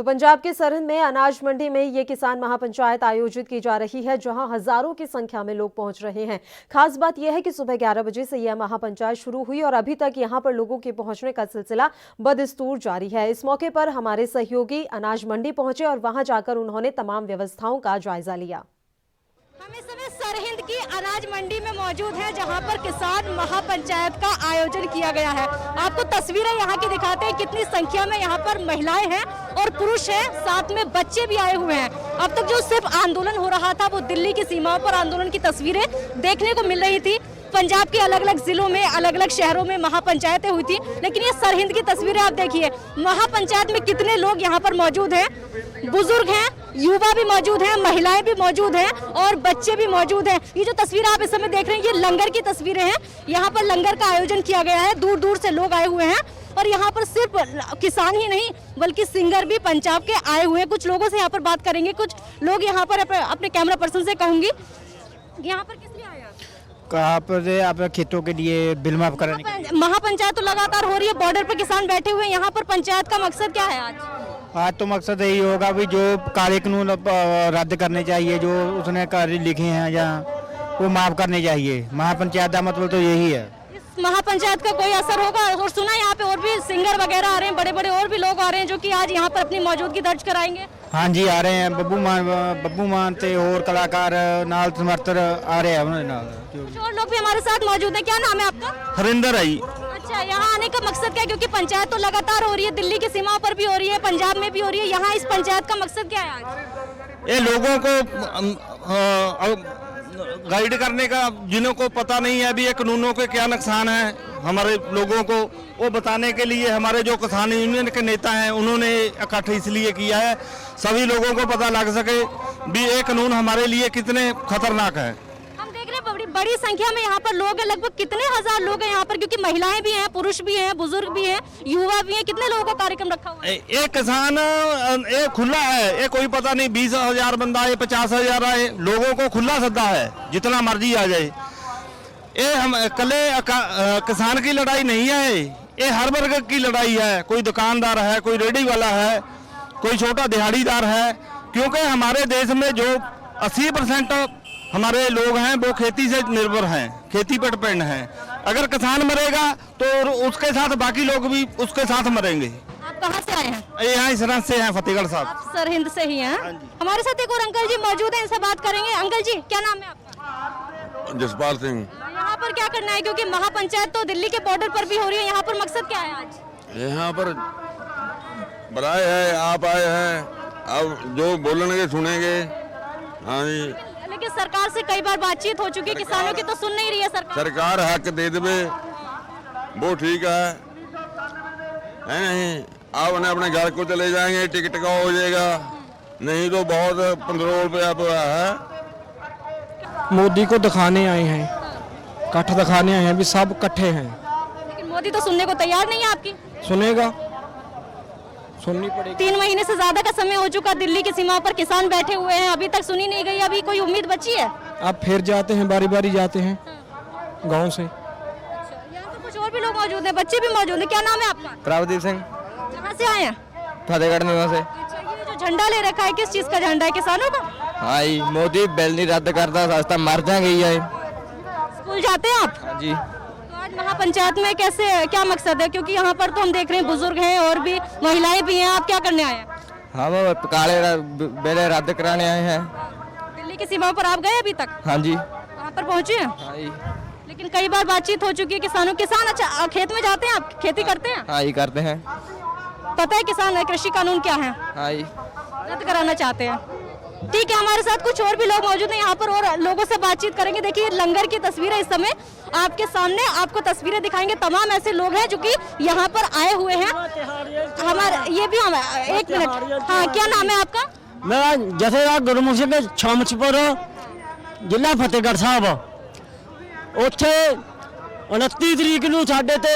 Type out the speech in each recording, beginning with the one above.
तो पंजाब के सरहिंद में अनाज मंडी में ये किसान महापंचायत आयोजित की जा रही है, जहां हजारों की संख्या में लोग पहुंच रहे हैं। खास बात यह है कि सुबह 11 बजे से यह महापंचायत शुरू हुई और अभी तक यहां पर लोगों के पहुंचने का सिलसिला बदस्तूर जारी है। इस मौके पर हमारे सहयोगी अनाज मंडी पहुंचे और वहां जाकर उन्होंने तमाम व्यवस्थाओं का जायजा लिया। हम इस समय सरहिंद की अनाज मंडी में मौजूद हैं, जहां पर किसान महापंचायत का आयोजन किया गया है। आपको तस्वीरें यहां की दिखाते हैं, कितनी संख्या में यहां पर महिलाएं हैं और पुरुष हैं, साथ में बच्चे भी आए हुए हैं। अब तक जो सिर्फ आंदोलन हो रहा था वो दिल्ली की सीमाओं पर आंदोलन की तस्वीरें देखने को मिल रही थी। पंजाब के अलग अलग जिलों में, अलग अलग शहरों में महापंचायतें हुई थी, लेकिन ये सरहिंद की तस्वीरें आप देखिए। महापंचायत में कितने लोग यहाँ पर मौजूद हैं, बुजुर्ग हैं, युवा भी मौजूद हैं, महिलाएं भी मौजूद हैं और बच्चे भी मौजूद हैं। ये जो तस्वीर आप इस समय देख रहे हैं, ये लंगर की तस्वीरें हैं। यहाँ पर लंगर का आयोजन किया गया है, दूर दूर से लोग आए हुए हैं और यहाँ पर सिर्फ किसान ही नहीं बल्कि सिंगर भी पंजाब के आए हुए हैं। कुछ लोगों से यहाँ पर बात करेंगे, कुछ लोग यहाँ पर अपने कैमरा पर्सन से कहूंगी, यहाँ पर किस लिए आए आप? कहाँ पर आप खेतों के लिए बिल माफ कराने के। महापंचायत तो लगातार हो रही है, बॉर्डर पर किसान बैठे हुए हैं। यहाँ पर पंचायत का मकसद क्या है आज तो मकसद यही होगा भी जो काले कानून रद्द करने चाहिए, जो उसने कार्य लिखे हैं या वो माफ करने चाहिए। महापंचायत का मतलब तो यही है। इस महापंचायत का कोई असर होगा? और सुना यहाँ पे और भी सिंगर वगैरह आ रहे हैं, बड़े बड़े और भी लोग आ रहे हैं जो कि आज यहाँ पर अपनी मौजूदगी दर्ज कराएंगे। हाँ जी, आ रहे हैं। बब्बू मान थे और कलाकार नाल समर्थन आ रहे हैं। कुछ और लोग भी हमारे साथ मौजूद हैं। क्या नाम है आपका? हरिंदर आई। अच्छा, यहाँ आने का मकसद क्या है? क्योंकि पंचायत तो लगातार हो रही है, दिल्ली की सीमा पर भी हो रही है, पंजाब में भी हो रही है। यहाँ इस पंचायत का मकसद क्या है आज? ये लोगों को गाइड करने का, जिन्हों को पता नहीं है अभी ये कानूनों के क्या नुकसान है, हमारे लोगों को वो बताने के लिए हमारे जो किसान यूनियन के नेता हैं उन्होंने इकट्ठा इसलिए किया है, सभी लोगों को पता लग सके भी ये कानून हमारे लिए कितने खतरनाक है। हम देख रहे हैं बड़ी संख्या में यहाँ पर लोग हैं, लगभग कितने हजार लोग हैं यहाँ पर, क्योंकि महिलाएं भी हैं, पुरुष भी हैं, बुजुर्ग भी हैं, युवा भी हैं। कितने लोगों का कार्यक्रम रखा हुआ है? ये किसान ये खुला है, ये कोई पता नहीं 20,000 बंदा है, 50,000 आए, लोगों को खुला सद्दा है, जितना मर्जी आ जाए। ये हम कले किसान की लड़ाई नहीं है, ये हर वर्ग की लड़ाई है। कोई दुकानदार है, कोई रेडी वाला है, कोई छोटा दिहाड़ीदार है, क्योंकि हमारे देश में जो 80% हमारे लोग हैं वो खेती से निर्भर हैं, खेती पर डिपेंड हैं। अगर किसान मरेगा तो उसके साथ बाकी लोग भी उसके साथ मरेंगे। आप कहाँ से आए हैं? यहाँ सरहद से हैं, फतेहगढ़ साहब। आप सरहिंद से ही हैं? हमारे साथ एक और अंकल जी मौजूद हैं, इनसे बात करेंगे। अंकल जी, क्या नाम है आपका? जसपाल सिंह। यहाँ पर क्या करना है, क्योंकि महापंचायत तो दिल्ली के बॉर्डर पर भी हो रही है, यहाँ पर मकसद क्या है आज? यहाँ पर बुलाए हैं, आप आए हैं, अब जो बोलेंगे सुनेंगे। हाँ जी, लेकिन सरकार से कई बार बातचीत हो चुकी है, किसानों की तो सुन नहीं रही है सरकार। सरकार हक दे दे वो ठीक है नहीं, आप उन्हें अपने घर को चले जाएंगे, टिकट का हो जाएगा, नहीं तो बहुत 15 रुपया तो है। मोदी को दिखाने आए हैं, इकट्ठा दिखाने आए हैं भी सब इकट्ठे हैं। लेकिन मोदी तो सुनने को तैयार नहीं है आपकी। सुनेगा, सुननी पड़ेगी। 3 महीने से ज्यादा का समय हो चुका, दिल्ली की सीमा पर किसान बैठे हुए हैं, अभी तक सुनी नहीं गई। अभी कोई उम्मीद बची है? अब फिर जाते हैं, बारी बारी जाते हैं गांव से। यहाँ पर कुछ और भी लोग मौजूद हैं, बच्चे भी मौजूद हैं। क्या नाम है आपका? प्रभदीप सिंह। कहाँ से आए हैं? फतेहगढ़ निवास से। अच्छा, ये जो झंडा ले रखा है, किस चीज का झंडा है? किसानों का? हाँ, मोदी बिल नहीं रद्द करता, रास्ता मर जाएंगे। स्कूल जाते हैं आप? हाँ जी। तो आज महापंचायत में कैसे, क्या मकसद है? क्योंकि यहाँ पर तो हम देख रहे हैं बुजुर्ग हैं और भी महिलाएं भी हैं। आप क्या करने आए हैं? हम काले बिल रद्द कराने आए हैं। दिल्ली की सीमा पर आप गए अभी तक? हाँ जी। वहाँ पर पहुँचे हैं? हाँ जी। लेकिन कई बार बातचीत हो चुकी है किसानों। किसान अच्छा खेत में जाते हैं, आप खेती करते हैं? हाँ जी, करते हैं। पता है किसान कृषि कानून क्या है? हाँ जी। रद्द कराना चाहते हैं। ठीक है, हमारे साथ कुछ और भी लोग मौजूद हैं यहाँ पर और लोगों से बातचीत करेंगे। देखिए, लंगर की तस्वीर है इस समय आपके सामने, आपको तस्वीरें दिखाएंगे। तमाम ऐसे लोग हैं जो कि यहाँ पर आए हुए हैं। हमारे ये भी हम, एक मिनट, हाँ, क्या नाम है आपका? मेरा जथेदार गुरमुख सिंह छमचपुर, जिला फतेहगढ़ साहब। ਉੱਥੇ 29 ਤਰੀਕ ਨੂੰ ਸਾਡੇ ਤੇ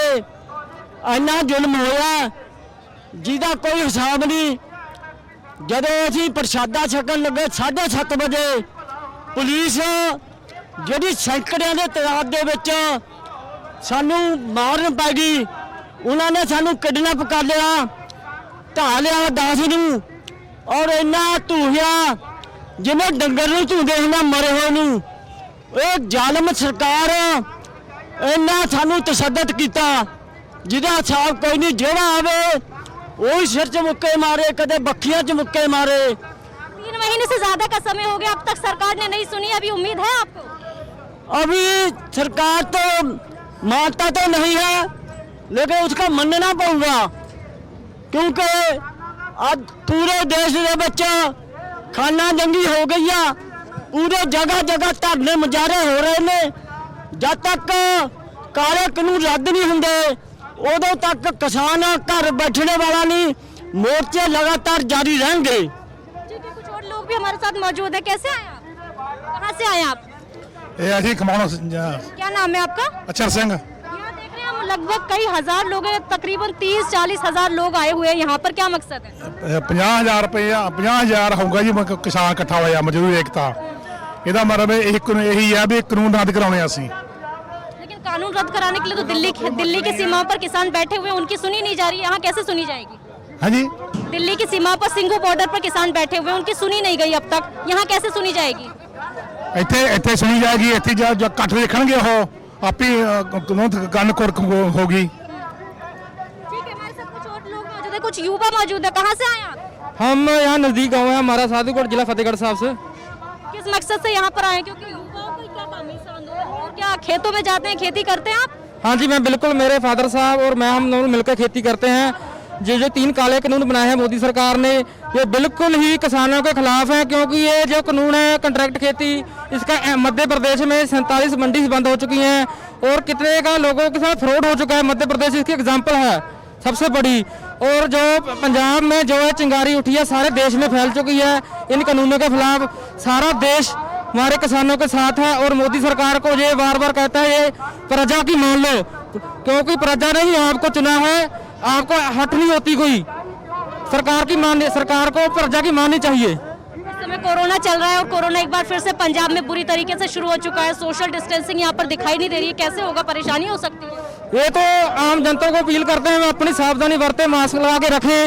ਇੰਨਾ ਜ਼ੁਲਮ ਹੋਇਆ ਜਿਹਦਾ ਕੋਈ ਹਿਸਾਬ ਨਹੀਂ। ਜਦੋਂ ਅਸੀਂ ਪ੍ਰਸ਼ਾਦਾ ਛਕਣ ਲੱਗੇ 7:30 ਵਜੇ ਪੁਲਿਸ ਜਿਹੜੀ ਸੈਂਕੜਿਆਂ ਦੇ ਤਾਦਾਦ ਦੇ ਵਿੱਚ ਸਾਨੂੰ ਮਾਰਨ ਪੈ ਗਈ। ਉਹਨਾਂ ਨੇ ਸਾਨੂੰ ਕਿਡਨੈਪ ਕਰ ਲਿਆ, ਢਾ ਲਿਆ 10 ਨੂੰ ਔਰ ਇੰਨਾ ਧੂਹਿਆ ਜਿਵੇਂ ਡੰਗਰ ਨੂੰ ਧੂਦੇ ਹੁੰਦਾ ਮਰੇ ਹੋਏ ਨੂੰ। ਇਹ ਜ਼ਾਲਮ ਸਰਕਾਰ ਇੰਨਾ ਸਾਨੂੰ ਤਸ਼ੱਦਦ ਕੀਤਾ ਜਿਹਦਾ ਹਿਸਾਬ ਕੋਈ ਨਹੀਂ। ਜਿਹੜਾ ਆਵੇ ਉਹੀ ਸਿਰ 'ਚ ਮੁੱਕੇ ਮਾਰੇ, ਕਦੇ ਬੱਖੀਆਂ 'ਚ ਮੁੱਕੇ मारे। 3 महीने से ज्यादा का समय हो गया, अब तक सरकार ने नहीं सुनी। अभी उम्मीद है आपको? अभी सरकार तो मानता तो नहीं है, लेकिन उसका मानना पड़ेगा, क्योंकि आज पूरे देश के बच्चा खाना जंगी हो गई है। पूरे जगह जगह धरने मुजाहरे हो रहे हैं। जब तक काले कानून रद्द नहीं होंगे उदों तक किसान घर बैठने वाला नहीं, मोर्चे लगातार जारी रहेंगे। ठीक है, कुछ और लोग भी हमारे साथ मौजूद है। कैसे आए आप? कहाँ से आए आप? ये अभी कमाना क्या नाम है आपका? अच्छा सिंह। यहाँ देख रहे हैं हम लगभग कई हजार लोग हैं, तकरीबन 30-40 हजार लोग आए हुए हैं यहाँ पर। क्या मकसद है? 50,000 रुपया 50,000 होगा जी किसान इकट्ठा होया मजदूर एकता। ਇਹਦਾ ਮਤਲਬ ਇਹੀ ਹੈ ਵੀ ਕਾਨੂੰਨ ਰੱਦ ਕਰਾਉਣੇ ਅਸੀਂ। लेकिन कानून रद्द कराने के लिए तो दिल्ली की सीमा पर किसान बैठे हुए हैं, उनकी सुनी नहीं जा रही है। यहाँ कैसे सुनी जाएगी? हाँ जी, दिल्ली की सीमा पर सिंघू बॉर्डर पर किसान बैठे हुए हैं, उनकी सुनी नहीं गई अब तक। यहाँ कैसे सुनी जाएगी? ਇੱਥੇ ਸੁਣੀ ਜਾਏਗੀ। ਇੱਥੇ ਜਦ ਇਕੱਠ ਦੇਖਣਗੇ ਉਹ ਆਪੇ ਕਾਨੂੰਨ ਕੰਨ ਕੁਰਕ ਹੋਗੀ। ठीक है, हमारे साथ कुछ और लोग मौजूद है, कुछ युवा मौजूद है। कहाँ से आए आप? हम यहाँ नज़दीक गाँव है हमारा, साधुगढ़ जिला फतेहगढ़ साहब से। किस मकसद से यहाँ पर आए? क्योंकि युवाओं का क्या काम है इस आंदोलन में? और क्या खेतों में जाते हैं, खेती करते हैं आप? हाँ जी, मैं बिल्कुल, मेरे फादर साहब और मैं हम दोनों मिलकर खेती करते हैं। जो 3 काले कानून बनाए हैं मोदी सरकार ने, ये बिल्कुल ही किसानों के खिलाफ हैं, क्योंकि ये जो कानून है कॉन्ट्रैक्ट खेती, इसका मध्य प्रदेश में 47 मंडी बंद हो चुकी हैं और कितने का लोगों के साथ फ्रॉड हो चुका है। मध्य प्रदेश इसकी एग्जाम्पल है सबसे बड़ी। और जो पंजाब में जो है चिंगारी उठी है सारे देश में फैल चुकी है। इन कानूनों के खिलाफ सारा देश हमारे किसानों के साथ है और मोदी सरकार को ये बार बार कहता है ये प्रजा की मान लो, क्योंकि प्रजा ने ही आपको चुना है, आपको हट नहीं होती कोई। सरकार को प्रजा की माननी चाहिए। इस समय कोरोना चल रहा है और कोरोना एक बार फिर से पंजाब में बुरी तरीके से शुरू हो चुका है। सोशल डिस्टेंसिंग यहाँ पर दिखाई नहीं दे रही है। कैसे होगा? परेशानी हो सकती है। ये तो आम जनता को अपील करते हैं अपनी सावधानी बरतें, मास्क लगा के रखें।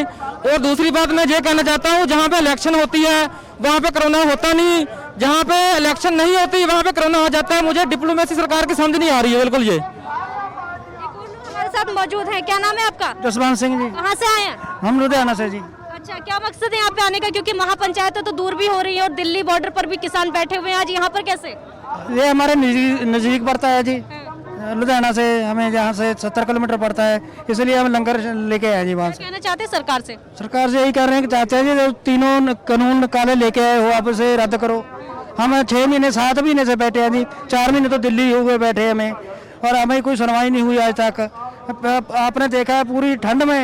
और दूसरी बात मैं ये कहना चाहता हूँ, जहाँ पे इलेक्शन होती है वहाँ पे कोरोना होता नहीं, जहाँ पे इलेक्शन नहीं होती वहाँ पे कोरोना हो जाता है। मुझे डिप्लोमेसी सरकार की समझ नहीं आ रही है बिल्कुल। ये हमारे साथ मौजूद है, क्या नाम है आपका? जसवंत सिंह जी। कहाँ से आए हैं? हम लुधियाना से जी। अच्छा, क्या मकसद है यहाँ पे आने का? क्योंकि महापंचायत तो दूर भी हो रही है और दिल्ली बॉर्डर पर भी किसान बैठे हुए हैं। आज यहाँ पर कैसे? ये हमारे नज़दीक पड़ता है जी, लुधियाना से हमें यहाँ से 70 किलोमीटर पड़ता है, इसलिए हम लंगर लेके आए जी वहाँ से। कहना चाहते हैं सरकार से? सरकार से यही कह रहे हैं कि चाचा जी जो 3 कानून काले लेके आए हो आप उसे रद्द करो। हम 6 महीने 7 महीने से बैठे हैं जी, 4 महीने तो दिल्ली हुए बैठे हमें और हमें कोई सुनवाई नहीं हुई आज तक। आपने देखा है पूरी ठंड में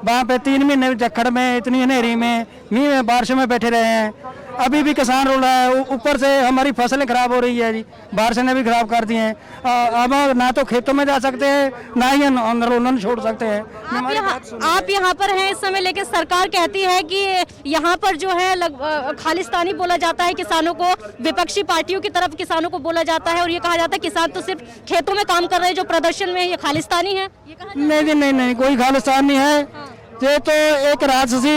वहाँ पे 3 महीने जखड़ में, इतनी अंधेरी में, मींह में, बारिश में बैठे रहे हैं। अभी भी किसान रो रहा है, ऊपर से हमारी फसलें खराब हो रही है जी, बारिश ने भी खराब कर दी हैं। अब ना तो खेतों में जा सकते हैं, ना ही आंदोलन छोड़ सकते हैं। आप यहाँ पर हैं इस समय, लेकिन सरकार कहती है कि यहाँ पर जो है खालिस्तानी बोला जाता है किसानों को, विपक्षी पार्टियों की तरफ किसानों को बोला जाता है और ये कहा जाता है किसान तो सिर्फ खेतों में काम कर रहे हैं, जो प्रदर्शन में ये खालिस्तानी है। ये कहा नहीं, कोई खालिस्तान नहीं है। ये तो एक राजसी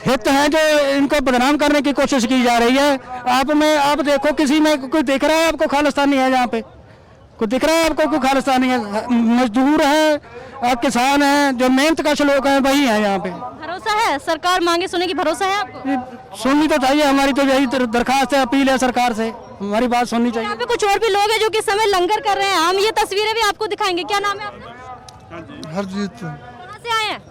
हित है जो इनको बदनाम करने की कोशिश की जा रही है। आप देखो किसी में कोई दिख रहा है आपको खालिस्तानी है? यहाँ पे कोई दिख रहा है आपको कोई खालिस्तानी है? मजदूर है, किसान है, जो मेहनत कश लोग हैं वही है यहाँ पे। भरोसा है सरकार मांगे सुनेगी? भरोसा है आपको? सुननी तो चाहिए, हमारी तो यही दरखास्त है, अपील है सरकार से, हमारी बात सुननी चाहिए। यहाँ पे कुछ और भी लोग हैं जो कि समय लंगर कर रहे हैं, हम ये तस्वीरें भी आपको दिखाएंगे। क्या नाम है आपका? हरजीत कहाँ से आए हैं?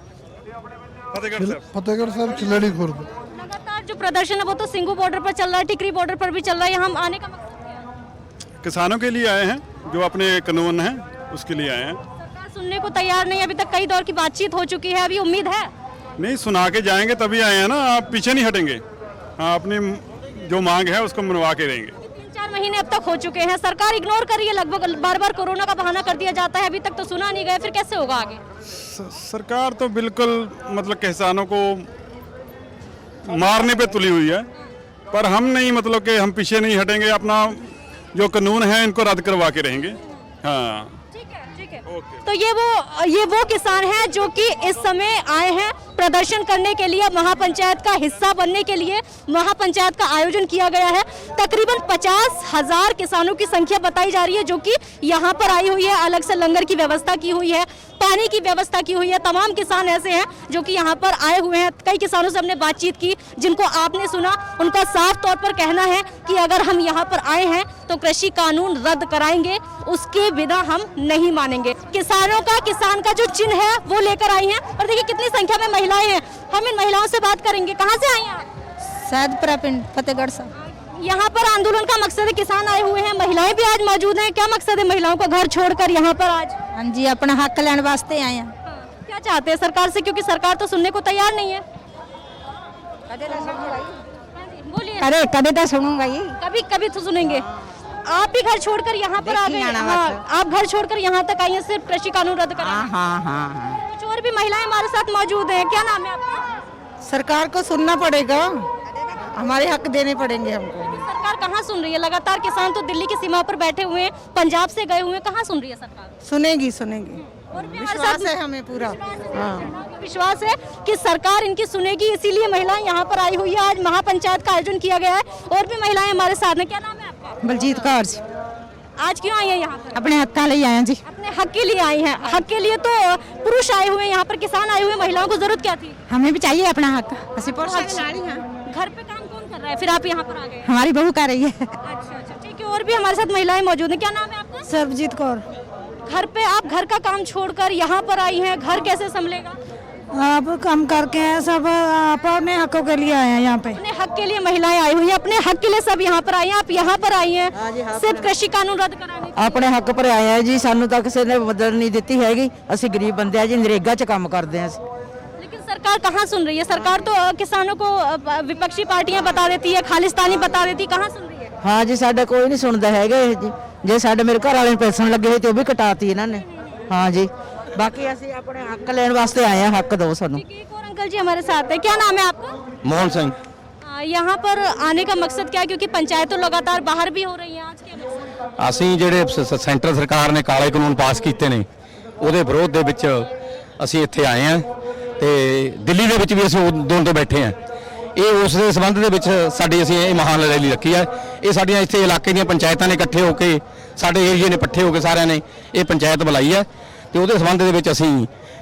फतेहगढ़ साहब चिल्लड़ी खुर्द। लगातार जो प्रदर्शन है वो तो सिंघू बॉर्डर पर चल रहा है, टिकरी बॉर्डर पर भी चल रहा है। हम आने का मकसद क्या है? किसानों के लिए आए हैं, जो अपने कानून हैं उसके लिए आए हैं। सरकार सुनने को तैयार नहीं, अभी तक कई दौर की बातचीत हो चुकी है, अभी उम्मीद है? नहीं, सुना के जाएंगे तभी आए हैं ना, आप पीछे नहीं हटेंगे। हाँ, अपनी जो मांग है उसको मनवा के देंगे। 3-4 महीने अब तक हो चुके हैं, सरकार इग्नोर कर रही है लगभग, बार बार कोरोना का बहाना कर दिया जाता है, अभी तक तो सुना नहीं गया, फिर कैसे होगा आगे? सरकार तो बिल्कुल मतलब किसानों को मारने पे तुली हुई है, पर हम नहीं, मतलब कि हम पीछे नहीं हटेंगे, अपना जो कानून है इनको रद्द करवा के रहेंगे। हाँ, ठीक है। तो ये वो किसान हैं जो कि इस समय आए हैं प्रदर्शन करने के लिए, महापंचायत का हिस्सा बनने के लिए महापंचायत का आयोजन किया गया है। तकरीबन 50,000 किसानों की संख्या बताई जा रही है जो कि यहाँ पर आई हुई है। अलग से लंगर की व्यवस्था की हुई है, पानी की व्यवस्था की हुई है। तमाम किसान ऐसे हैं जो कि यहाँ पर आए हुए हैं। कई किसानों से हमने बातचीत की जिनको आपने सुना। उनका साफ तौर पर कहना है कि अगर हम यहाँ पर आए हैं तो कृषि कानून रद्द कराएंगे, उसके बिना हम नहीं मानेंगे। किसानों का, किसान का जो चिन्ह है वो लेकर आई हैं। और देखिए कितनी संख्या में महिलाएं हैं। हम इन महिलाओं से बात करेंगे। कहाँ से आई हैं आप? सैदपुरा पिंड, फतेहगढ़ से। यहाँ पर आंदोलन का मकसद है, किसान आए हुए हैं, महिलाएं भी आज मौजूद हैं। क्या मकसद है महिलाओं का घर छोड़कर यहाँ पर आज? हाँ जी, अपना हक लेने वास्ते आए हैं। क्या चाहते हैं सरकार से, क्योंकि सरकार तो सुनने को तैयार नहीं है? बोलिए। कदे कदे तो सुनूंगा ये। कभी कभी तो सुनेंगे। आप भी घर छोड़कर यहाँ पर आ गए। हाँ, आप घर छोड़कर यहाँ तक आई हैं सिर्फ कृषि कानून रद्द कराने। हाँ। कुछ और भी महिलाएं हमारे साथ मौजूद हैं। क्या नाम है आपका? सरकार को सुनना पड़ेगा, हमारे हक देने पड़ेंगे हमको। सरकार कहाँ सुन रही है? लगातार किसान तो दिल्ली की सीमा पर बैठे हुए हैं, पंजाब से गए हुए हैं। कहाँ सुन रही है सरकार? सुनेगी। और भी हमारे विश्वास साथ है हमें पूरा। हाँ। विश्वास है कि सरकार इनकी सुनेगी, इसीलिए महिलाएं यहाँ पर आई हुई है। आज महापंचायत का आयोजन किया गया है। और भी महिलाएं हमारे साथ हैं। क्या नाम है आपका? बलजीत कौर जी। आज क्यों आई है यहाँ पर? अपने हक का लिए आए हैं जी। अपने हक के लिए आई हैं। हक के लिए तो पुरुष आए हुए हैं, यहाँ पर किसान आए हुए हैं। महिलाओं को जरूरत क्या थी? हमें भी चाहिए अपना हक। घर पे काम कौन कर रहा है? फिर आप यहाँ पर आ गए? हमारी बहू कर रही है। अच्छा, ठीक है। और भी हमारे साथ महिलाएं मौजूद हैं। क्या नाम है आपका? सरबजीत कौर। घर पे, आप घर का काम छोड़कर यहाँ पर आई हैं, घर कैसे संभलेगा? आप काम करके हैं सब, अपने हकों के लिए आए हैं यहाँ पे। अपने हक के लिए महिलाएं आई हुई हैं, अपने हक के लिए सब यहाँ पर आई हैं। आप यहाँ पर आई हैं सिर्फ कृषि कानून रद्द कराने के लिए। ਆਪਣੇ ਹੱਕ ਪਰ ਆਏ ਆ ਜੀ, ਸਾਨੂੰ ਤਾਂ ਕਿਸੇ ਨੇ ਮਦਦ ਨਹੀਂ ਦਿੱਤੀ ਹੈਗੀ। ਅਸੀਂ ਗਰੀਬ ਬੰਦੇ ਆ ਜੀ, ਨਰੇਗਾ 'ਚ ਕੰਮ ਕਰਦੇ ਆ ਅਸੀਂ। लेकिन सरकार कहाँ सुन रही है? सरकार तो किसानों को विपक्षी पार्टियां बता देती है, खालिस्तानी बता देती है। कहाँ सुन रही है? ਹਾਂ ਜੀ, ਸਾਡਾ ਕੋਈ ਨਹੀਂ ਸੁਣਦਾ ਹੈਗਾ ਇਹ ਜੀ। ਜੇ ਸਾਡੇ ਮੇਰੇ ਘਰ ਵਾਲੇ ਨੂੰ ਪੈਸਣ ਲੱਗੇ ਹੋਏ ਤੇ ਉਹ ਵੀ ਕਟਾਤੀ ਇਹਨਾਂ ਨੇ। ਹਾਂ ਜੀ, ਬਾਕੀ ਅਸੀਂ ਆਪਣੇ ਹੱਕ ਲੈਣ ਵਾਸਤੇ ਆਏ ਆ, ਹੱਕ ਦਿਓ ਸਾਨੂੰ। एक और अंकल जी हमारे साथ है। क्या नाम है आपका? मोहन सिंह। यहाँ पर आने का मकसद क्या है? क्योंकि पंचायतें लगातार बाहर भी हो रही हैं। आज के मकसद ਅਸੀਂ ਜਿਹੜੇ ਸੈਂਟਰ ਸਰਕਾਰ ਨੇ ਕਾਲੇ ਕਾਨੂੰਨ ਪਾਸ ਕੀਤੇ ਨੇ ਉਹਦੇ ਵਿਰੋਧ ਦੇ ਵਿੱਚ ਅਸੀਂ ਇੱਥੇ ਆਏ ਹਾਂ ਤੇ ਦਿੱਲੀ ਦੇ ਵਿੱਚ ਵੀ ਅਸੀਂ ਉਦੋਂ ਤੋਂ ਬੈਠੇ ਹਾਂ। ਇਹ ਉਸ ਦੇ ਸੰਬੰਧ ਦੇ ਵਿੱਚ ਸਾਡੀ ਅਸੀਂ ਇਹ ਮਹਾਨ ਰੈਲੀ ਰੱਖੀ ਹੈ। ਇਹ ਸਾਡੀਆਂ ਇੱਥੇ ਇਲਾਕੇ ਦੀਆਂ ਪੰਚਾਇਤਾਂ ਨੇ ਇਕੱਠੇ ਹੋ ਕੇ, ਸਾਡੇ ਏਰੀਏ ਨੇ ਇਕੱਠੇ ਹੋ ਕੇ ਸਾਰਿਆਂ ਨੇ ਇਹ ਪੰਚਾਇਤ ਬੁਲਾਈ ਹੈ ਤੇ ਉਹਦੇ ਸੰਬੰਧ ਦੇ ਵਿੱਚ ਅਸੀਂ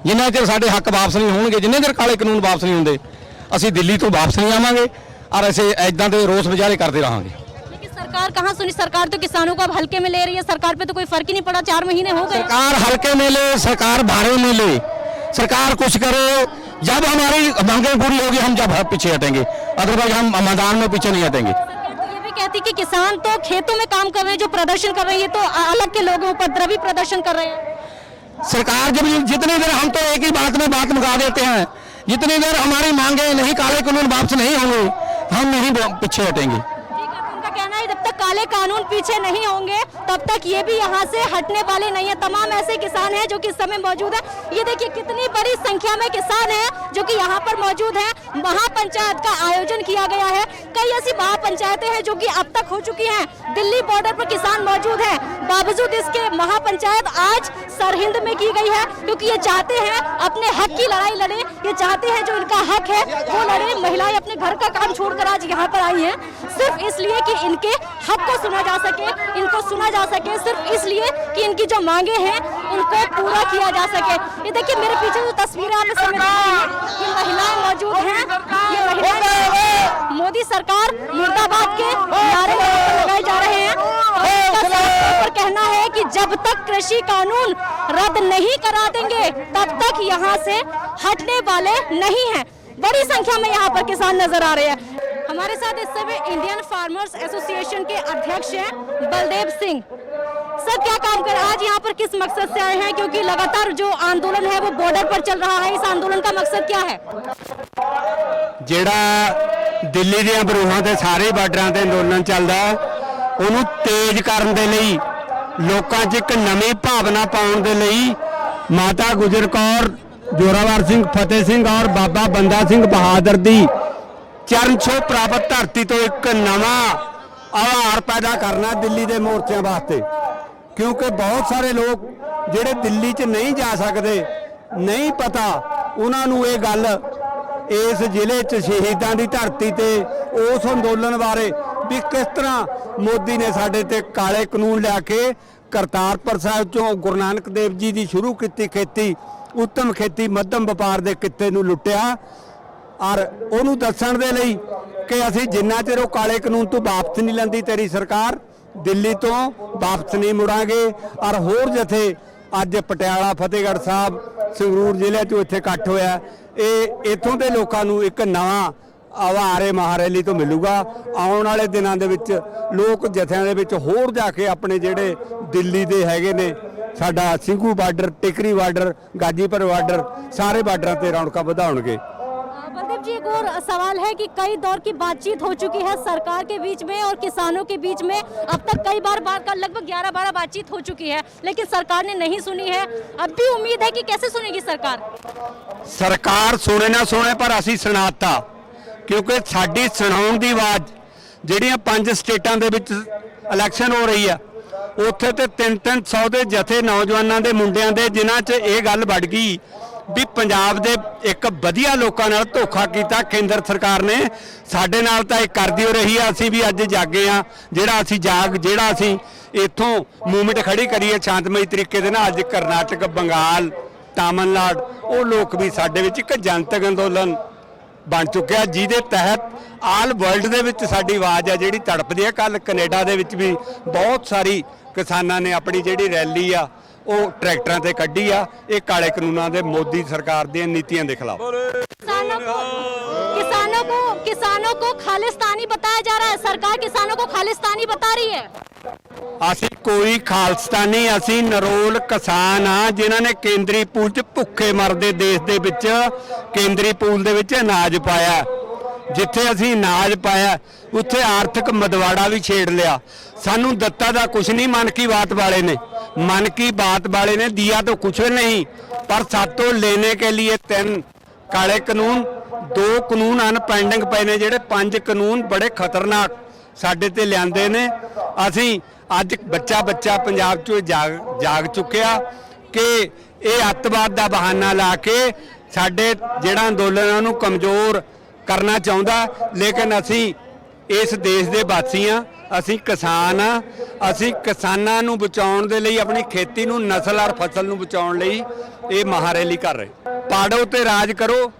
ਜਿੰਨਾ ਚਿਰ ਸਾਡੇ ਹੱਕ ਵਾਪਸ ਨਹੀਂ ਹੋਣਗੇ, ਜਿੰਨੇ ਚਿਰ ਕਾਲੇ ਕਾਨੂੰਨ ਵਾਪਸ ਨਹੀਂ ਹੁੰਦੇ, ਅਸੀਂ ਦਿੱਲੀ ਤੋਂ ਵਾਪਸ ਨਹੀਂ ਆਵਾਂਗੇ और ऐसे ऐदां दे रोस मुजाहरे करते रहेंगे। लेकिन सरकार कहाँ सुनी? सरकार तो किसानों को अब हल्के में ले रही है। सरकार पे तो कोई फर्क ही नहीं पड़ा। 4 महीने हो गए। सरकार हल्के में ले, सरकार भारे में ले, सरकार कुछ करे। जब हमारी मांगें पूरी होगी हम जब पीछे हटेंगे, अदरवाइज हम मैदान में पीछे नहीं हटेंगे। ये भी कहती कि किसान तो खेतों में काम कर रहे हैं, जो प्रदर्शन कर रहे हैं तो अलग के लोग उपद्रवी प्रदर्शन कर रहे हैं। सरकार जब जितनी देर हम तो एक ही बात में बात मुका देते हैं, जितनी देर हमारी मांगे नहीं, काले कानून वापस नहीं होंगे, हम नहीं पीछे हटेंगे। ठीक है, उनका कहना है जब तक काले कानून पीछे नहीं होंगे तब तक ये भी यहाँ से हटने वाले नहीं है। तमाम ऐसे किसान हैं जो कि इस समय मौजूद है। ये देखिए कितनी बड़ी संख्या में किसान हैं जो कि यहाँ पर मौजूद हैं। महापंचायत का आयोजन किया गया है। कई ऐसी महापंचायतें हैं जो कि अब तक हो चुकी हैं। दिल्ली बॉर्डर पर किसान मौजूद हैं। बावजूद इसके महापंचायत आज सरहिंद में की गई है क्योंकि ये चाहते हैं अपने हक की लड़ाई लड़े। ये चाहते हैं जो इनका हक है वो लड़े। महिलाएं अपने घर का काम छोड़कर आज यहाँ पर आई हैं सिर्फ इसलिए कि इनके हक को सुना जा सके, इनको सुना जा सके, सिर्फ इसलिए कि इनकी जो मांगे हैं उनको पूरा किया जा सके। ये देखिए मेरे पीछे जो तस्वीरें आप इस समय देख रहे हैं, ये महिलाएं मौजूद हैं। ये महिलाएं मोदी सरकार मुर्दाबाद के नारे लगाए जा रहे हैं। और इनका साफ तौर पर कहना है कि जब तक कृषि कानून रद्द नहीं करा देंगे तब तक यहाँ से हटने वाले नहीं हैं। बड़ी संख्या में यहाँ पर किसान नजर आ रहे हैं। हमारे साथ इस समय इंडियन फार्मर्स एसोसिएशन के अध्यक्ष हैं बलदेव सिंह। सर क्या काम कर आज यहाँ पर किस मकसद से आए हैं? क्योंकि लगातार जो आंदोलन है वो बॉर्डर पर चल रहा है। इस आंदोलन का मकसद क्या है? ਜਿਹੜਾ ਦਿੱਲੀ ਦੀਆਂ ਬਰੂਹਾਂ ਤੇ ਸਾਰੇ ਬਾਰਡਰਾਂ ਤੇ ਅੰਦੋਲਨ ਚੱਲਦਾ ਉਹਨੂੰ ਤੇਜ਼ ਕਰਨ ਦੇ ਲਈ, ਲੋਕਾਂ 'ਚ ਇੱਕ ਨਵੀਂ ਭਾਵਨਾ ਪਾਉਣ ਦੇ ਲਈ ਮਾਤਾ ਗੁਜਰ ਕੌਰ, ਜੋਰਾਵਰ ਸਿੰਘ, ਫਤਿਹ ਸਿੰਘ ਔਰ ਬਾਬਾ ਬੰਦਾ ਸਿੰਘ ਬਹਾਦਰ ਦੀ ਚਰਨ ਛੋਹ ਪ੍ਰਾਪਤ ਧਰਤੀ ਤੋਂ ਇੱਕ ਨਵਾਂ ਆਧਾਰ ਪੈਦਾ ਕਰਨਾ ਦਿੱਲੀ ਦੇ ਮੋਰਚਿਆਂ ਵਾਸਤੇ। ਕਿਉਂਕਿ ਬਹੁਤ ਸਾਰੇ ਲੋਕ ਜਿਹੜੇ ਦਿੱਲੀ 'ਚ ਨਹੀਂ ਜਾ ਸਕਦੇ, ਨਹੀਂ ਪਤਾ ਉਹਨਾਂ ਨੂੰ ਇਹ ਗੱਲ ਇਸ ਜ਼ਿਲ੍ਹੇ 'ਚ ਸ਼ਹੀਦਾਂ ਦੀ ਧਰਤੀ ਤੇ ਉਸ ਅੰਦੋਲਨ ਬਾਰੇ ਵੀ ਕਿਸ ਤਰ੍ਹਾਂ ਮੋਦੀ ਨੇ ਸਾਡੇ ਤੇ ਕਾਲੇ ਕਾਨੂੰਨ ਲਿਆ ਕੇ ਕਰਤਾਰਪੁਰ ਸਾਹਿਬ ਚੋਂ ਗੁਰੂ ਨਾਨਕ ਦੇਵ ਜੀ ਦੀ ਸ਼ੁਰੂ ਕੀਤੀ ਖੇਤੀ, ਉੱਤਮ ਖੇਤੀ ਮੱਧਮ ਵਪਾਰ ਦੇ ਕਿੱਤੇ ਨੂੰ ਲੁੱਟਿਆ। ਔਰ ਉਹਨੂੰ ਦੱਸਣ ਦੇ ਲਈ ਕਿ ਅਸੀਂ ਜਿੰਨਾ ਚਿਰ ਉਹ ਕਾਲੇ ਕਾਨੂੰਨ ਤੋਂ ਵਾਪਸ ਨਹੀਂ ਲੈਂਦੀ ਤੇਰੀ ਸਰਕਾਰ, ਦਿੱਲੀ ਤੋਂ ਵਾਪਸ ਨਹੀਂ ਮੁੜਾਂਗੇ। ਔਰ ਹੋਰ ਜਥੇ ਅੱਜ ਪਟਿਆਲਾ, ਫਤਿਹਗੜ੍ਹ ਸਾਹਿਬ, ਸੰਗਰੂਰ ਜ਼ਿਲ੍ਹੇ 'ਚੋਂ ਇੱਥੇ ਇਕੱਠ ਹੋਇਆ, ਇਹ ਇੱਥੋਂ ਦੇ ਲੋਕਾਂ ਨੂੰ ਇੱਕ ਨਵਾਂ ਆਵਾਰੇ ਮਹਾਰੈਲੀ ਤੋਂ ਮਿਲੂਗਾ। ਆਉਣ ਵਾਲੇ ਦਿਨਾਂ ਦੇ ਵਿੱਚ ਲੋਕ ਜਥਿਆਂ ਦੇ ਵਿੱਚ ਹੋਰ ਜਾ ਕੇ ਆਪਣੇ ਜਿਹੜੇ ਦਿੱਲੀ ਦੇ ਹੈਗੇ ਨੇ, ਸਾਡਾ Singhu border, Tikri border, Ghazipur border, सारे बार्डर पे रौनक बढ़ाएंगे। बलदेव जी, एक और सवाल है कि कई दौर की बातचीत हो चुकी है सरकार के बीच में और किसानों के बीच में। अब तक कई बार बात कर लगभग 11-12 बातचीत हो चुकी है, लेकिन सरकार ने नहीं सुनी है। अब भी उम्मीद है कि कैसे सुनेगी सरकार? सरकार सुने ना सुने पर असी सुनाता, क्योंकि साडी सुनाउण दी आवाज़ ਜਿਹੜੀਆਂ 5 ਸਟੇਟਾਂ ਦੇ ਵਿੱਚ ਇਲੈਕਸ਼ਨ ਹੋ ਰਹੀ ਆ, ਉੱਥੇ ਤੇ 300 ਦੇ ਜਥੇ ਨੌਜਵਾਨਾਂ ਦੇ ਮੁੰਡਿਆਂ ਦੇ, ਜਿਨ੍ਹਾਂ 'ਚ ਇਹ ਗੱਲ ਵੜ ਗਈ ਵੀ ਪੰਜਾਬ ਦੇ ਇੱਕ ਵਧੀਆ ਲੋਕਾਂ ਨਾਲ ਧੋਖਾ ਕੀਤਾ ਕੇਂਦਰ ਸਰਕਾਰ ਨੇ। ਸਾਡੇ ਨਾਲ ਤਾਂ ਇਹ ਕਰਦੀ ਹੋ ਰਹੀ ਆ, ਅਸੀਂ ਵੀ ਅੱਜ ਜਾਗੇ ਆ। ਜਿਹੜਾ ਅਸੀਂ ਇੱਥੋਂ ਮੂਵਮੈਂਟ ਖੜੀ ਕਰੀਏ ਸ਼ਾਂਤਮਈ ਤਰੀਕੇ ਦੇ ਨਾਲ, ਅੱਜ ਕਰਨਾਟਕ, ਬੰਗਾਲ, ਤਾਮਿਲਨਾਡੂ, ਉਹ ਲੋਕ ਵੀ ਸਾਡੇ ਵਿੱਚ ਇੱਕ ਜਨਤਕ ਅੰਦੋਲਨ ਬਣ ਚੁੱਕਿਆ, ਜਿਹਦੇ ਤਹਿਤ ਆਲ ਵਰਲਡ ਦੇ ਵਿੱਚ ਸਾਡੀ ਆਵਾਜ਼ ਆ ਜਿਹੜੀ ਤੜਪਦੀ ਹੈ। ਕੱਲ ਕੈਨੇਡਾ ਦੇ ਵਿੱਚ ਵੀ ਬਹੁਤ ਸਾਰੀ ਕਿਸਾਨਾਂ ਨੇ ਆਪਣੀ ਜਿਹੜੀ ਰੈਲੀ ਆ ਉਹ ਟਰੈਕਟਰਾਂ ਤੇ ਕੱਢੀ ਆ। ਇਹ ਕਾਲੇ ਕਾਨੂੰਨਾਂ ਦੇ ਮੋਦੀ ਸਰਕਾਰ ਦੀਆਂ ਨੀਤੀਆਂ ਦੇ ਖਿਲਾਫ। किसानों को खालिस्तानी बताया जा रहा है, सरकार किसानों को खालिस्तानी बता रही है। ਅਸੀਂ ਕੋਈ ਖਾਲਸਤਾਨੀ, ਅਸੀਂ ਨਰੋਲ ਕਿਸਾਨ ਆ ਜਿਨ੍ਹਾਂ ਨੇ ਕੇਂਦਰੀ ਪੂਲ 'ਚ ਭੁੱਖੇ ਮਰਦੇ ਦੇਸ਼ ਦੇ ਵਿੱਚ ਕੇਂਦਰੀ ਪੂਲ ਦੇ ਵਿੱਚ ਅਨਾਜ ਪਾਇਆ। ਜਿੱਥੇ ਅਸੀਂ ਅਨਾਜ ਪਾਇਆ ਉੱਥੇ ਆਰਥਿਕ ਮਦਵਾੜਾ ਵੀ ਛੇੜ ਲਿਆ। ਸਾਨੂੰ ਦਿੱਤਾ ਦਾ ਕੁਝ ਨਹੀਂ, ਮਨ ਕੀ ਬਾਤ ਵਾਲੇ ਨੇ ਦਿया तो कुछ नहीं, पर सातों लेने के लिए 3 काले कानून, 2 कानून अनपेंडिंग पे ने, ਜਿਹੜੇ 5 कानून बड़े खतरनाक ਸਾਡੇ ਤੇ ਲਿਆਂਦੇ ਨੇ। ਅਸੀਂ ਅੱਜ ਬੱਚਾ ਪੰਜਾਬ 'ਚੋਂ ਜਾਗ ਚੁੱਕਿਆ ਕਿ ਇਹ ਅੱਤਵਾਦ ਦਾ ਬਹਾਨਾ ਲਾ ਕੇ ਸਾਡੇ ਜਿਹੜਾ ਅੰਦੋਲਨ ਉਹਨੂੰ ਕਮਜ਼ੋਰ ਕਰਨਾ ਚਾਹੁੰਦਾ। ਲੇਕਿਨ ਅਸੀਂ ਇਸ ਦੇਸ਼ ਦੇ ਵਾਸੀ ਆ, ਅਸੀਂ ਕਿਸਾਨ ਆ, ਅਸੀਂ ਕਿਸਾਨਾਂ ਨੂੰ ਬਚਾਉਣ ਦੇ ਲਈ, ਆਪਣੀ ਖੇਤੀ ਨੂੰ, ਨਸਲ ਔਰ ਫਸਲ ਨੂੰ ਬਚਾਉਣ ਲਈ ਇਹ ਮਹਾਰੈਲੀ ਕਰ ਰਹੇ। ਪਾੜੋ ਤੇ ਰਾਜ ਕਰੋ,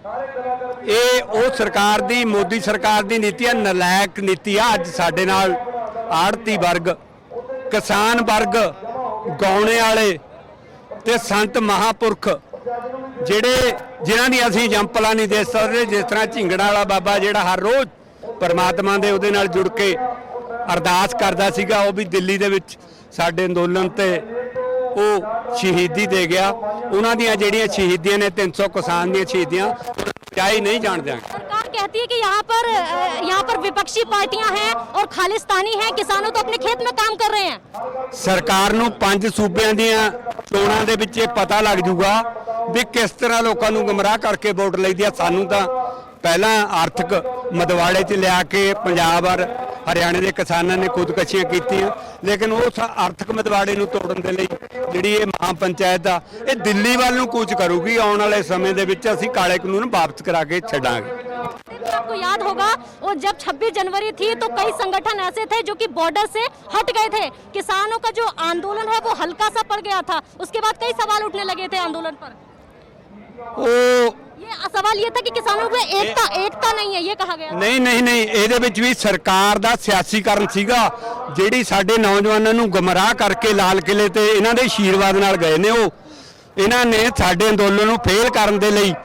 ਇਹ ਉਹ ਸਰਕਾਰ ਦੀ, ਮੋਦੀ ਸਰਕਾਰ ਦੀ ਨੀਤੀ ਆ, ਨਲਾਇਕ ਨੀਤੀ ਆ। ਅੱਜ ਸਾਡੇ ਨਾਲ ਆੜਤੀ ਵਰਗ, ਕਿਸਾਨ ਵਰਗ, ਗਾਉਣੇ ਵਾਲੇ ਤੇ ਸੰਤ ਮਹਾਪੁਰਖ ਜਿਨ੍ਹਾਂ ਦੀ ਅਸੀਂ ਜੰਪਲਾਂ ਨਹੀਂ ਦੇ ਸਕਦੇ, ਜਿਸ ਤਰ੍ਹਾਂ ਝਿੰਗੜਾ ਵਾਲਾ ਬਾਬਾ ਜਿਹੜਾ ਹਰ ਰੋਜ਼ ਪਰਮਾਤਮਾ ਦੇ ਉਹਦੇ ਨਾਲ ਜੁੜ ਕੇ ਅਰਦਾਸ ਕਰਦਾ ਸੀਗਾ, ਉਹ ਵੀ ਦਿੱਲੀ ਦੇ ਵਿੱਚ ਸਾਡੇ ਅੰਦੋਲਨ ਤੇ ਉਹ ਸ਼ਹੀਦੀ ਦੇ ਗਿਆ। ਉਹਨਾਂ ਦੀਆਂ ਜਿਹੜੀਆਂ ਸ਼ਹੀਦੀਆਂ ਨੇ, 300 ਕਿਸਾਨ ਦੀਆਂ ਸ਼ਹੀਦੀਆਂ, ਚਾਹੀ नहीं जान देंगे। सरकार कहती है कि यहाँ पर विपक्षी पार्टियां हैं और खालिस्तानी हैं, किसानों तो अपने खेत में काम कर रहे हैं। ਸਰਕਾਰ ਨੂੰ 5 ਸੂਬਿਆਂ ਦੀਆਂ ਚੋਣਾਂ ਦੇ ਵਿੱਚ ਇਹ ਪਤਾ ਲੱਗ ਜੂਗਾ ਵੀ ਕਿਸ ਤਰ੍ਹਾਂ ਲੋਕਾਂ ਨੂੰ ਗੁੰਮਰਾਹ ਕਰਕੇ ਵੋਟ ਲਈਦੀ ਆ। ਸਾਨੂੰ ਤਾਂ ਪਹਿਲਾਂ ਆਰਥਿਕ ਮਦਵਾੜੇ 'ਚ ਲਿਆ ਕੇ ਪੰਜਾਬ ਔਰ ਹਰਿਆਣੇ ਦੇ ਕਿਸਾਨਾਂ ਨੇ ਖੁਦਕਸ਼ੀਆਂ ਕੀਤੀਆਂ, ਲੇਕਿਨ ਉਸ ਆਰਥਿਕ ਮਦਵਾੜੇ ਨੂੰ ਤੋੜਨ ਦੇ ਲਈ ਜਿਹੜੀ ਇਹ ਮਹਾ ਪੰਚਾਇਤ ਆ, ਇਹ ਦਿੱਲੀ ਵੱਲ ਨੂੰ ਕੂਚ ਕਰੂਗੀ। ਆਉਣ ਵਾਲੇ ਸਮੇਂ ਦੇ ਵਿੱਚ ਅਸੀਂ ਕਾਲੇ ਕਾਨੂੰਨ ਵਾਪਸ ਕਰਾ ਕੇ ਛੱਡਾਂਗੇ। आपको याद होगा, और जब 26 जनवरी थी तो कई संगठन ऐसे थे जो कि बॉर्डर से हट गए थे। किसानों का जो आंदोलन है वो हल्का सा पड़ गया था। उसके बाद कई सवाल उठने लगे थे आंदोलन पर। ये सवाल ये था कि किसानों में एकता नहीं है, ये कहा गया। नहीं, ਇਹਦੇ ਵਿੱਚ ਵੀ ਸਰਕਾਰ ਦਾ ਸਿਆਸੀਕਰਨ ਸੀਗਾ। ਜਿਹੜੀ ਸਾਡੇ ਨੌਜਵਾਨਾਂ ਨੂੰ ਗੁੰਮਰਾਹ ਕਰਕੇ ਲਾਲ ਕਿਲੇ ਤੇ ਇਹਨਾਂ ਦੇ ਆਸ਼ੀਰਵਾਦ ਨਾਲ ਗਏ ਨੇ, ਇਹਨਾਂ ਨੇ ਸਾਡੇ ਅੰਦੋਲਨ ਨੂੰ ਫੇਲ ਕਰਨ ਦੇ ਲਈ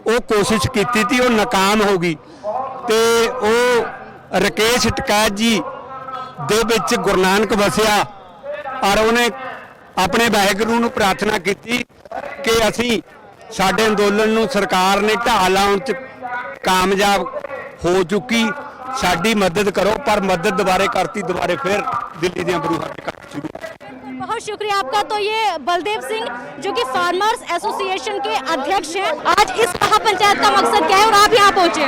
ਉਹ ਕੋਸ਼ਿਸ਼ ਕੀਤੀ ਸੀ, ਉਹ ਨਾਕਾਮ ਹੋ ਗਈ। ਤੇ ਉਹ ਰਕੇਸ਼ ਟਕੈਤ ਜੀ ਦੇ ਵਿੱਚ ਗੁਰੂ ਨਾਨਕ ਵਸਿਆ ਔਰ ਉਹਨੇ ਆਪਣੇ ਵਾਹਿਗੁਰੂ ਨੂੰ ਪ੍ਰਾਰਥਨਾ ਕੀਤੀ ਕਿ ਅਸੀਂ ਸਾਡੇ ਅੰਦੋਲਨ ਨੂੰ ਸਰਕਾਰ ਨੇ ਢਾਹ ਲਾਉਣ 'ਚ ਕਾਮਯਾਬ ਹੋ ਚੁੱਕੀ, ਸਾਡੀ ਮਦਦ ਕਰੋ। ਪਰ ਮਦਦ ਦੁਬਾਰੇ ਕਰਤੀ, ਦੁਬਾਰੇ ਫਿਰ ਦਿੱਲੀ ਦੀਆਂ ਬਰੂਹਾਂ ਤੇ ਕਰ ਸ਼ੁਰੂ। बहुत शुक्रिया आपका। तो ये बलदेव सिंह जो कि फार्मर्स एसोसिएशन के अध्यक्ष हैं, आज इस महापंचायत का मकसद क्या है और आप यहाँ पहुँचे?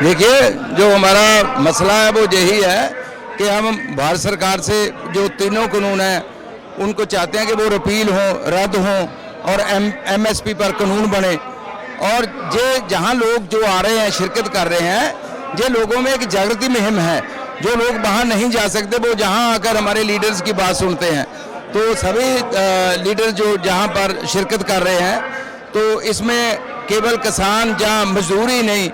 देखिए, जो हमारा मसला है वो यही है कि हम भारत सरकार से जो तीनों कानून हैं उनको चाहते हैं कि वो रिपील हों, रद्द हों और MSP पर कानून बने और जे जहाँ लोग जो आ रहे हैं, शिरकत कर रहे हैं, ये लोगों में एक जागृति मुहिम है। जो लोग बाहर नहीं जा सकते वो जहाँ आकर हमारे लीडर्स की बात सुनते हैं। तो सभी लीडर जो जहाँ पर शिरकत कर रहे हैं, तो इसमें केवल किसान या मजदूर ही नहीं,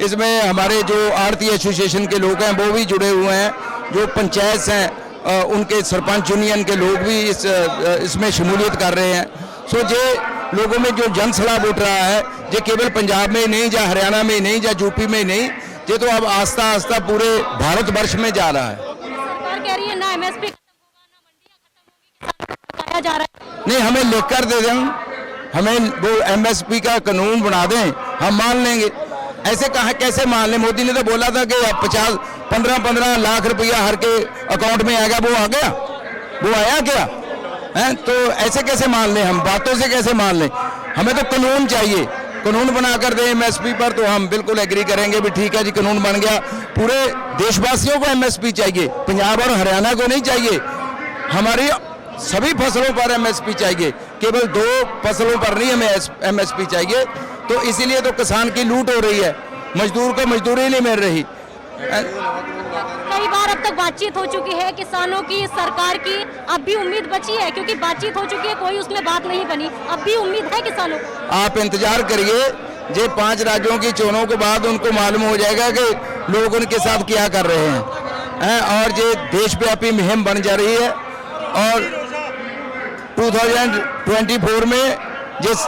इसमें हमारे जो आड़ती एसोसिएशन के लोग हैं वो भी जुड़े हुए हैं, जो पंचायत हैं उनके सरपंच यूनियन के लोग भी इसमें शमूलियत कर रहे हैं। सो ये लोगों में जो जन सलाह उठ रहा है, ये केवल पंजाब में ही नहीं, या हरियाणा में ही नहीं, या यूपी में ही नहीं, ये तो अब आस्ता आस्ता पूरे भारतवर्ष में जा रहा है। सरकार कह रही है ना एमएसपी खत्म होगा, ना मंडियां खत्म होगी, बताया जा रहा है। नहीं, हमें लेकर दे दें, हमें वो एमएसपी का कानून बना दें, हम मान लेंगे। ऐसे कहा कैसे मान लें? मोदी ने तो बोला था कि 15 लाख रुपया हर के अकाउंट में आएगा, वो आ गया? वो आया क्या है? तो ऐसे कैसे मान लें? हम बातों से कैसे मान लें? हमें तो कानून चाहिए, कानून बनाकर दें एमएसपी पर, तो हम बिल्कुल एग्री करेंगे भी ठीक है जी, कानून बन गया। पूरे देशवासियों को एमएसपी चाहिए, पंजाब और हरियाणा को नहीं चाहिए। हमारी सभी फसलों पर एमएसपी चाहिए, केवल 2 फसलों पर नहीं हमें एमएसपी चाहिए। तो इसीलिए तो किसान की लूट हो रही है, मजदूर को मजदूरी नहीं मिल रही। कई बार अब तक बातचीत हो चुकी है किसानों की, सरकार की, अब भी उम्मीद बची है? क्योंकि बातचीत हो चुकी है, कोई उसमें बात नहीं बनी, अब भी उम्मीद है किसानों को? आप इंतजार करिए, ये 5 राज्यों की चुनाव के बाद उनको मालूम हो जाएगा कि लोग उनके साथ क्या कर रहे हैं, और ये देशव्यापी मुहिम बन जा रही है। और 2024 में जिस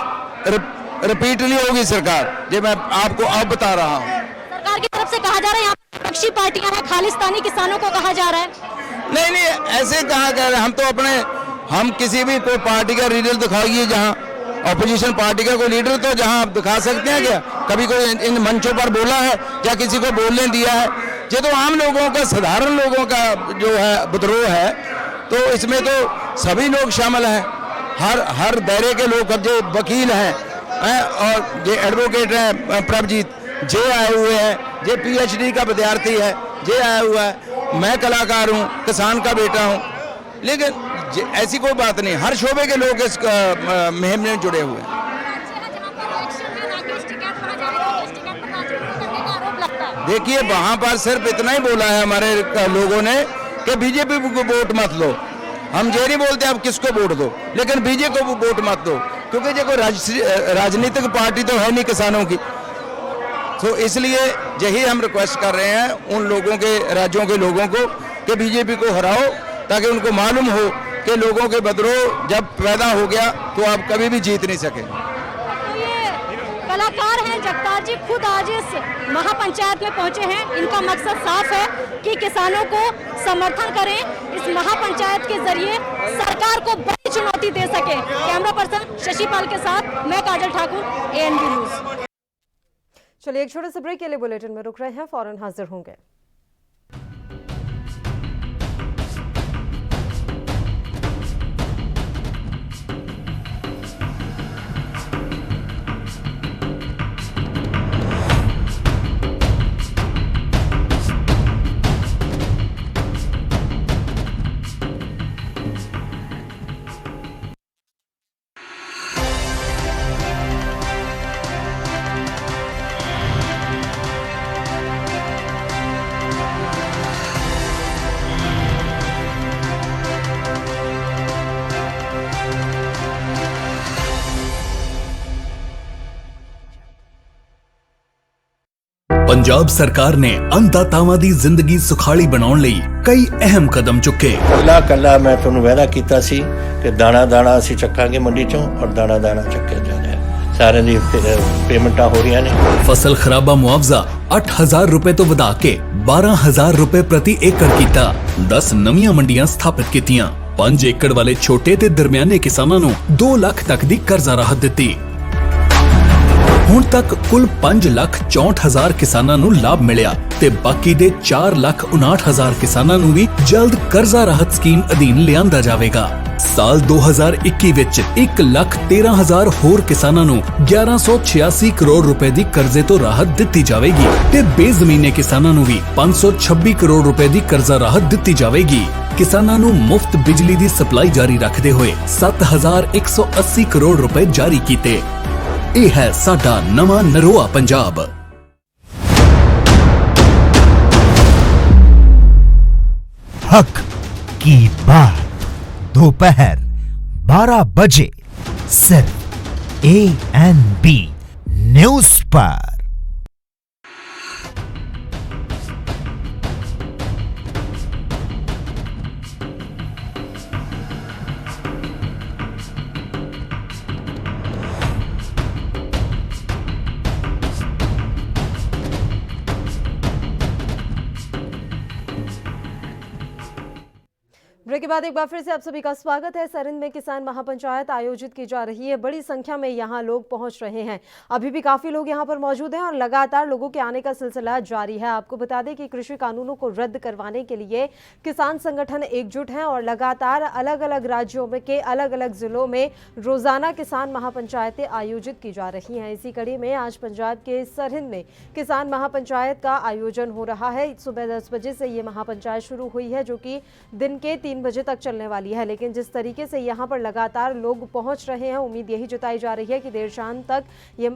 रिपीट नहीं होगी सरकार, ये मैं आपको अब बता रहा हूँ। सरकार की तरफ से कहा जा रहा है यहाँ विपक्षी पार्टियां हैं, खालिस्तानी किसानों को कहा जा रहा है। नहीं, ऐसे कहा जा रहा है? हम तो हम किसी भी कोई पार्टी का लीडर दिखाइए, जहाँ ऑपोजिशन पार्टी का कोई लीडर तो जहाँ आप दिखा सकते हैं क्या? कभी कोई इन मंचों पर बोला है या किसी को बोलने दिया है? ये तो आम लोगों का, साधारण लोगों का जो है विद्रोह है। तो इसमें तो सभी लोग शामिल हैं, हर दायरे के लोग। अब जो वकील हैं और ये एडवोकेट हैं प्रभजीत, जे आए हुए हैं, जे पीएचडी का विद्यार्थी है, जे आया हुआ है, मैं कलाकार हूँ, किसान का बेटा हूँ। लेकिन ऐसी कोई बात नहीं, हर शोबे के लोग इस मुहिम में जुड़े हुए हैं। देखिए, वहाँ पर सिर्फ इतना ही बोला है हमारे लोगों ने कि बीजेपी को वोट मत लो। हम ये नहीं बोलते आप किसको वोट दो, लेकिन बीजेपी को वोट मत दो, क्योंकि ये कोई राजनीतिक पार्टी तो है नहीं किसानों की। तो इसलिए यही हम रिक्वेस्ट कर रहे हैं उन लोगों के, राज्यों के लोगों को, कि बीजेपी को हराओ, ताकि उनको मालूम हो कि लोगों के विद्रोह जब पैदा हो गया तो आप कभी भी जीत नहीं सके। कलाकार हैं जगतार जी, खुद आज इस महापंचायत में पहुंचे हैं। इनका मकसद साफ है कि किसानों को समर्थन करें, इस महापंचायत के जरिए सरकार को बड़ी चुनौती दे सके। कैमरा पर्सन शशिपाल के साथ मैं काजल ठाकुर, ANB न्यूज। चलिए एक छोटे से ब्रेक के लिए बुलेटिन में रुक रहे हैं, फौरन हाजिर होंगे। ਪੰਜਾਬ ਸਰਕਾਰ ਨੇ ਅੰਨਦਾਤਾਵਾਂ ਦੀ ਜ਼ਿੰਦਗੀ ਸੁਖਾਲੀ ਬਣਾਉਣ ਲਈ ਕਈ ਅਹਿਮ ਕਦਮ ਚੁੱਕੇ। ਕੱਲਾ ਮੈਂ ਤੁਹਾਨੂੰ ਵਾਅਦਾ ਕੀਤਾ ਸੀ ਕਿ ਦਾਣਾ ਦਾਣਾ ਅਸੀਂ ਚੱਕਾਂਗੇ ਮੰਡੀ ਚੋਂ, ਔਰ ਦਾਣਾ ਦਾਣਾ ਚੱਕਿਆ ਜਾ ਰਿਹਾ ਹੈ। ਸਾਰਿਆਂ ਦੀ ਪੇਮੈਂਟਾਂ ਹੋ ਰਹੀਆਂ ਨੇ। ਫਸਲ ਖਰਾਬਾ ਮੁਆਵਜ਼ਾ 8000 ਰੁਪਏ ਤੋਂ ਵਧਾ ਕੇ 12000 ਰੁਪਏ ਪ੍ਰਤੀ ਏਕੜ ਕੀਤਾ। 10 ਨਵੀਆਂ ਮੰਡੀਆਂ ਸਥਾਪਿਤ ਕੀਤੀਆਂ। 5 ਏਕੜ ਵਾਲੇ ਛੋਟੇ ਤੇ ਦਰਮਿਆਨੇ ਕਿਸਾਨਾਂ ਨੂੰ 2 ਲੱਖ ਤੱਕ ਦੀ ਕਰਜ਼ਾ ਰਾਹਤ ਦਿੱਤੀ। ਹੁਣ ਤੱਕ ਕੁੱਲ 5,64,000 ਕਿਸਾਨਾਂ ਨੂੰ ਲਾਭ ਮਿਲਿਆ ਤੇ ਬਾਕੀ ਦੇ 4,59,000 ਕਿਸਾਨਾਂ ਨੂੰ ਵੀ ਜਲਦ ਕਰਜ਼ਾ ਰਾਹਤ ਸਕੀਮ ਅਧੀਨ ਲਿਆਂਦਾ ਜਾਵੇਗਾ। ਸਾਲ 2021 ਵਿੱਚ 1,13,000 ਹੋਰ ਕਿਸਾਨਾਂ ਨੂੰ 1186 ਕਰੋੜ ਰੁਪਏ ਦੀ ਕਰਜ਼ੇ ਤੋਂ ਰਾਹਤ ਦਿੱਤੀ ਜਾਵੇਗੀ ਤੇ ਬੇਜ਼ਮੀਨੇ ਕਿਸਾਨਾਂ ਨੂੰ ਵੀ 526 ਕਰੋੜ ਰੁਪਏ ਦੀ ਕਰਜ਼ਾ ਰਾਹਤ ਦਿੱਤੀ ਜਾਵੇਗੀ। ਕਿਸਾਨਾਂ ਨੂੰ ਮੁਫਤ ਬਿਜਲੀ ਦੀ ਸਪਲਾਈ ਜਾਰੀ ਰੱਖਦੇ ਹੋਏ 7,180 ਕਰੋੜ ਰੁਪਏ ਜਾਰੀ ਕੀਤੇ। ਇਹ ਹੈ ਸਾਡਾ ਨਵਾਂ ਨਰੋਆ ਪੰਜਾਬ। हक की बात दोपहर 12 बजे सिर्फ ANB न्यूज पर। ब्रेक के बाद एक बार फिर से आप सभी का स्वागत है। सरहिंद में किसान महापंचायत आयोजित की जा रही है। बड़ी संख्या में यहां लोग पहुंच रहे हैं। अभी भी काफी लोग यहां पर मौजूद हैं और लगातार लोगों के आने का सिलसिला जारी है। आपको बता दें कि कृषि कानूनों को रद्द करवाने के लिए किसान संगठन एकजुट हैं और लगातार अलग अलग राज्यों में के अलग अलग जिलों में रोजाना किसान महापंचायतें आयोजित की जा रही हैं। इसी कड़ी में आज पंजाब के सरहिंद में किसान महापंचायत का आयोजन हो रहा है। सुबह 10 बजे से ये महापंचायत शुरू हुई है, जो कि दिन के 3 बजे तक चलने वाली है। लेकिन जिस तरीके से यहां पर लगातार लोग पहुंच रहे हैं, उम्मीद यही जताई जा रही है कि देर शाम तक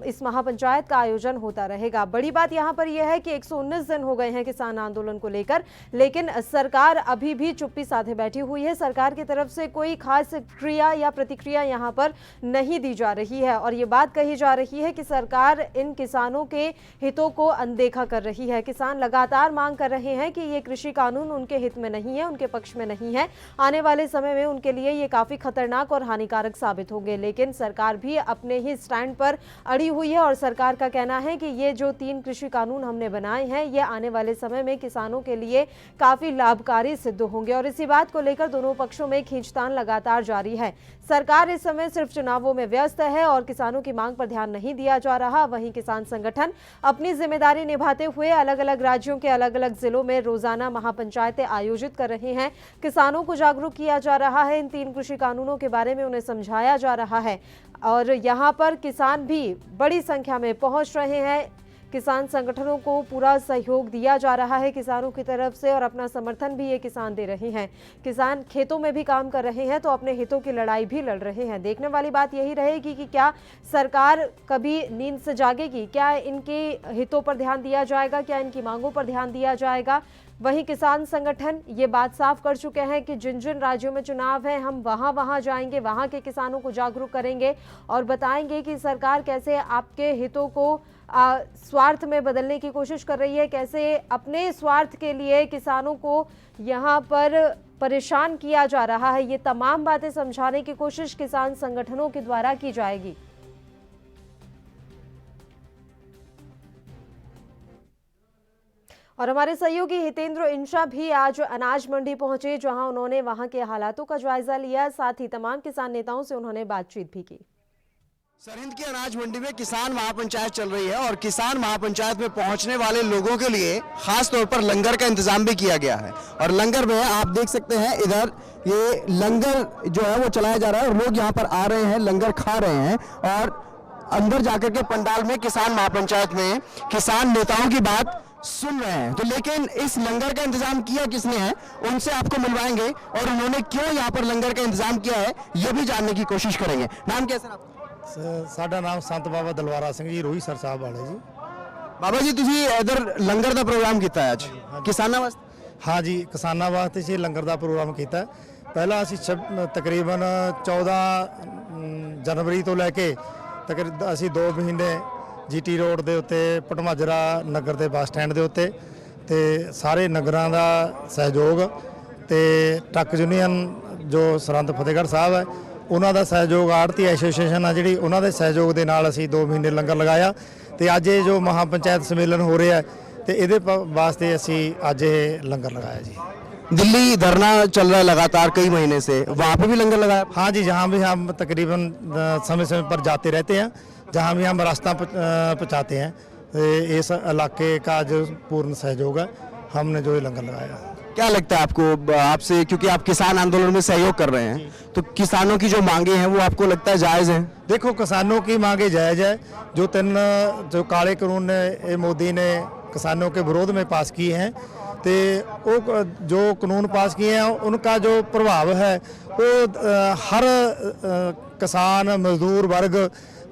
इस महापंचायत का आयोजन होता रहेगा। बड़ी बात यहां पर यह है कि 119 दिन हो गए हैं किसान आंदोलन को लेकर, लेकिन सरकार अभी भी चुप्पी साधे बैठी हुई है। सरकार की तरफ से कोई खास क्रिया या प्रतिक्रिया यहां पर नहीं दी जा रही है और ये बात कही जा रही है कि सरकार इन किसानों के हितों को अनदेखा कर रही है। किसान लगातार मांग कर रहे हैं कि ये कृषि कानून उनके हित में नहीं है, उनके पक्ष में नहीं है। आने वाले समय में उनके लिए ये काफी खतरनाक और हानिकारक साबित होंगे। लेकिन सरकार भी अपने ही स्टैंड पर अड़ी हुई है और सरकार का कहना है कि ये जो 3 कृषि कानून हमने बनाए हैं, ये आने वाले समय में किसानों के लिए काफी लाभकारी सिद्ध होंगे। और इसी बात को लेकर दोनों पक्षों में खींचतान लगातार जारी है। सरकार इस समय सिर्फ चुनावों में व्यस्त है और किसानों की मांग पर ध्यान नहीं दिया जा रहा। वहीं किसान संगठन अपनी जिम्मेदारी निभाते हुए अलग अलग राज्यों के अलग अलग जिलों में रोजाना महापंचायतें आयोजित कर रहे हैं। किसानों को जागरूक किया जा रहा है, इन 3 कृषि कानूनों के बारे में उन्हें समझाया जा रहा है और यहाँ पर किसान भी बड़ी संख्या में पहुंच रहे हैं। किसान संगठनों को पूरा सहयोग दिया जा रहा है किसानों की तरफ से और अपना समर्थन भी ये किसान दे रहे हैं। किसान खेतों में भी काम कर रहे हैं तो अपने हितों की लड़ाई भी लड़ रहे हैं। देखने वाली बात यही रहेगी कि क्या सरकार कभी नींद से जागेगी, क्या इनके हितों पर ध्यान दिया जाएगा, क्या इनकी मांगों पर ध्यान दिया जाएगा। वहीं किसान संगठन ये बात साफ कर चुके हैं कि जिन जिन राज्यों में चुनाव है, हम वहां जाएंगे, वहां के किसानों को जागरूक करेंगे और बताएंगे कि सरकार कैसे आपके हितों को स्वार्थ में बदलने की कोशिश कर रही है, कैसे अपने स्वार्थ के लिए किसानों को यहाँ पर परेशान किया जा रहा है। ये तमाम बातें समझाने की कोशिश किसान संगठनों के द्वारा की जाएगी। और हमारे सहयोगी हितेंद्र इंशा भी आज अनाज मंडी पहुंचे, जहां उन्होंने वहां के हालातों का जायजा लिया। साथ ही तमाम किसान नेताओं से उन्होंने बातचीत भी की। सरहिंद की अनाज मंडी में किसान महापंचायत चल रही है और किसान महापंचायत में पहुंचने वाले लोगों के लिए खास तौर पर लंगर का इंतजाम भी किया गया है। और लंगर में आप देख सकते हैं, इधर ये लंगर जो है वो चलाया जा रहा है और लोग यहाँ पर आ रहे हैं, लंगर खा रहे हैं और अंदर जाकर के पंडाल में किसान महापंचायत में किसान नेताओं की बात सुन रहे हैं। तो लेकिन इस लंगर का इंतजाम किया किसने है, उनसे आपको मिलवाएंगे और उन्होंने क्यों यहाँ पर लंगर का इंतजाम किया है ये भी जानने की कोशिश करेंगे। नाम क्या सर आपका? ਸਾਡਾ ਨਾਮ ਸੰਤ ਬਾਬਾ ਦਲਵਾਰਾ ਸਿੰਘ ਜੀ, ਰੋਹੀ ਸਰ ਸਾਹਿਬ ਵਾਲੇ ਜੀ। ਬਾਬਾ ਜੀ ਤੁਸੀਂ ਇਧਰ ਲੰਗਰ ਦਾ ਪ੍ਰੋਗਰਾਮ ਕੀਤਾ ਹੈ ਅੱਜ ਕਿਸਾਨਾਂ ਵਾਸਤੇ? ਹਾਂ ਜੀ, ਕਿਸਾਨਾਂ ਵਾਸਤੇ ਜੀ ਲੰਗਰ ਦਾ ਪ੍ਰੋਗਰਾਮ ਕੀਤਾ। ਪਹਿਲਾਂ ਅਸੀਂ ਤਕਰੀਬਨ 14 ਜਨਵਰੀ ਤੋਂ ਲੈ ਕੇ ਅਸੀਂ 2 ਮਹੀਨੇ ਜੀਟੀ ਰੋਡ ਦੇ ਉੱਤੇ ਪਟਮਾਜਰਾ ਨਗਰ ਦੇ ਬੱਸ ਸਟੈਂਡ ਦੇ ਉੱਤੇ ਤੇ ਸਾਰੇ ਨਗਰਾਂ ਦਾ ਸਹਿਯੋਗ ਤੇ ਟਰੱਕ ਯੂਨੀਅਨ ਜੋ ਸਰਹੰਦ ਫਤਿਹਗੜ੍ਹ ਸਾਹਿਬ ਹੈ ਉਹਨਾਂ ਦਾ ਸਹਿਯੋਗ, ਆੜਤੀ ਐਸੋਸੀਏਸ਼ਨ ਆ ਜਿਹੜੀ, ਉਹਨਾਂ ਦੇ ਸਹਿਯੋਗ ਦੇ ਨਾਲ ਅਸੀਂ 2 ਮਹੀਨੇ ਲੰਗਰ ਲਗਾਇਆ ਤੇ ਅੱਜ ਇਹ ਜੋ ਮਹਾਪੰਚਾਇਤ सम्मेलन हो रहा है तो ਇਹਦੇ वास्ते ਅਸੀਂ ਅੱਜ ਇਹ लंगर लगाया जी। दिल्ली धरना चल रहा है लगातार कई महीने से, वहाँ पे भी लंगर लगाया? हाँ जी, जहाँ भी हम तकरीबन समय समय पर जाते रहते हैं, जहाँ भी हम रास्ता पहुँचाते हैं, इस इलाके का जो पूर्ण सहयोग है, हमने जो लंगर लगाया। क्या लगता है आपको, आपसे क्योंकि आप किसान आंदोलन में सहयोग कर रहे हैं, तो किसानों की जो मांगे हैं वो आपको लगता है जायज़ हैं? देखो, किसानों की मांगे जायज़ है। जो काले कानून ने मोदी ने किसानों के विरोध में पास किए हैं, तो वो जो कानून पास किए हैं उनका जो प्रभाव है वो हर किसान मजदूर वर्ग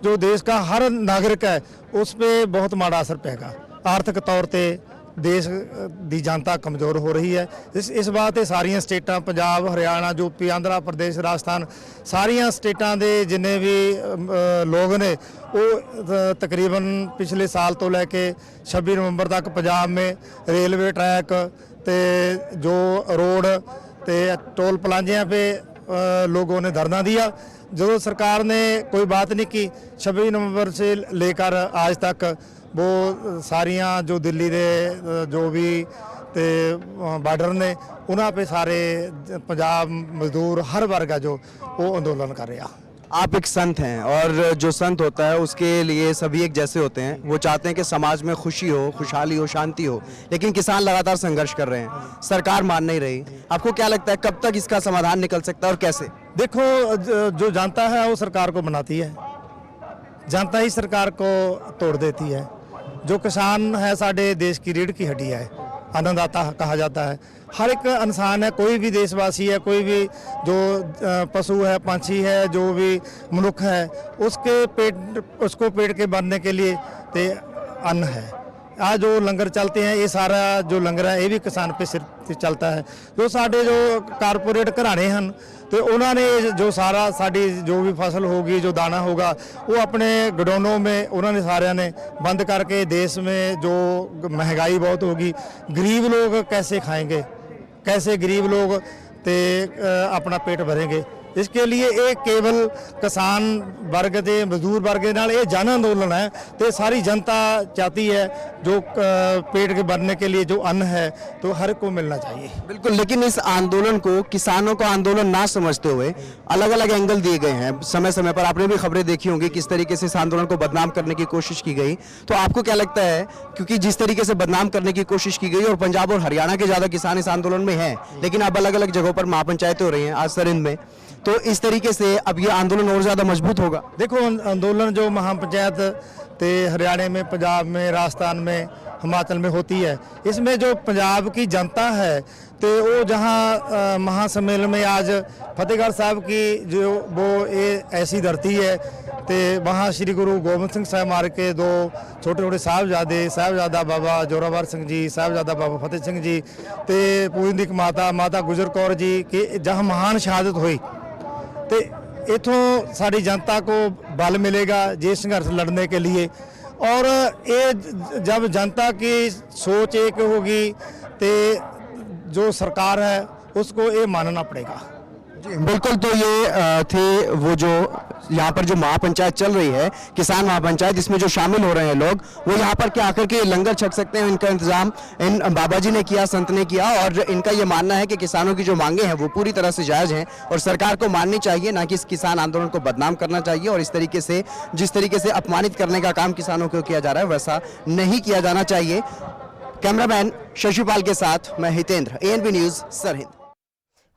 जो देश का हर नागरिक है उस पर बहुत माड़ा असर पेगा। आर्थिक तौर पर देश ਦੀ जनता कमज़ोर हो रही है। इस वास्ते सारिया स्टेटां पंजाब हरियाणा यूपी आंध्र प्रदेश राजस्थान सारिया स्टेटां दे जिन्ने भी लोग ने वो तकरीबन पिछले साल तो लैके 26 नवंबर तक पंजाब में रेलवे ट्रैक ते जो रोड ते टोल प्लाजिया पे लोगों ने धरना दिया। जो सरकार ने कोई बात नहीं की 26 नवंबर से लेकर आज तक वो सारिया जो दिल्ली दे जो भी ते बार्डर ने उन्हां पे सारे पंजाब मजदूर हर वर्ग है जो वो आंदोलन कर रहा। आप एक संत हैं और जो संत होता है उसके लिए सभी एक जैसे होते हैं। वो चाहते हैं कि समाज में खुशी हो, खुशहाली हो, शांति हो, लेकिन किसान लगातार संघर्ष कर रहे हैं, सरकार मान नहीं रही। आपको क्या लगता है कब तक इसका समाधान निकल सकता है और कैसे? देखो जो जनता है वो सरकार को बनाती है, जनता ही सरकार को तोड़ देती है। जो किसान है साडे देश की रीढ़ की हड्डी है, अन्नदाता कहा जाता है। हर एक इंसान है, कोई भी देशवासी है, कोई भी जो पशु है, पंछी है, जो भी मनुष्य है, उसको पेट के भरने के लिए ते अन्न है। आज जो लंगर चलते हैं ये सारा जो लंगर है ये भी किसान पे सिर ते चलता है। जो साडे जो कारपोरेट घराने हैं तो उन्होंने जो सारा साड़ी जो भी फसल होगी जो दाना होगा वो अपने गोडाउनों में उन्होंने सारे ने बंद करके देश में जो महंगाई बहुत होगी, गरीब लोग कैसे खाएंगे, कैसे गरीब लोग ते अपना पेट भरेंगे। इसके लिए ये केवल किसान वर्ग के मजदूर वर्ग के नाल ये जन आंदोलन है। तो सारी जनता चाहती है जो पेट के भरने के लिए जो अन्न है तो हर को मिलना चाहिए। बिल्कुल, लेकिन इस आंदोलन को किसानों का आंदोलन ना समझते हुए अलग अलग एंगल दिए गए हैं। समय समय पर आपने भी खबरें देखी होंगी किस तरीके से इस आंदोलन को बदनाम करने की कोशिश की गई। तो आपको क्या लगता है, क्योंकि जिस तरीके से बदनाम करने की कोशिश की गई और पंजाब और हरियाणा के ज्यादा किसान इस आंदोलन में हैं, लेकिन अब अलग अलग जगहों पर महापंचायतें हो रही हैं, आज सरिंद में, तो इस तरीके से अब ये आंदोलन और ज्यादा मजबूत होगा। देखो आंदोलन जो महापंचायत ते हरियाणा में, पंजाब में, राजस्थान में, हिमाचल में होती है, इसमें जो पंजाब की जनता है तो वो जहाँ महासम्मेलन में आज फतेहगढ़ साहब की जो वो ये ऐसी धरती है तो वहाँ श्री गुरु गोबिंद सिंह साहब मार के दो छोटे छोटे साहबजादा बाबा जोरावर सिंह जी, साहबजादा बाबा फतेह सिंह जी ते पूजनिक माता गुजर कौर जी की जहाँ महान शहादत हुई। तो इथों साड़ी जनता को बल मिलेगा ये संघर्ष लड़ने के लिए। और ये जब जनता की सोच एक होगी तो जो सरकार है उसको ये मानना पड़ेगा। जी बिल्कुल, तो ये थे वो जो यहाँ पर जो महापंचायत चल रही है, किसान महापंचायत, जिसमें जो शामिल हो रहे हैं लोग, वो यहाँ पर क्या आकर के लंगर छक सकते हैं। इनका इंतजाम इन बाबा जी ने किया, संत ने किया, और इनका ये मानना है कि किसानों की जो मांगे हैं वो पूरी तरह से जायज हैं और सरकार को माननी चाहिए, ना कि इस किसान आंदोलन को बदनाम करना चाहिए। और इस तरीके से जिस तरीके से अपमानित करने का काम किसानों को किया जा रहा है वैसा नहीं किया जाना चाहिए। कैमरामैन शशिपाल के साथ मैं हितेंद्र, ANB न्यूज, सरहिंद।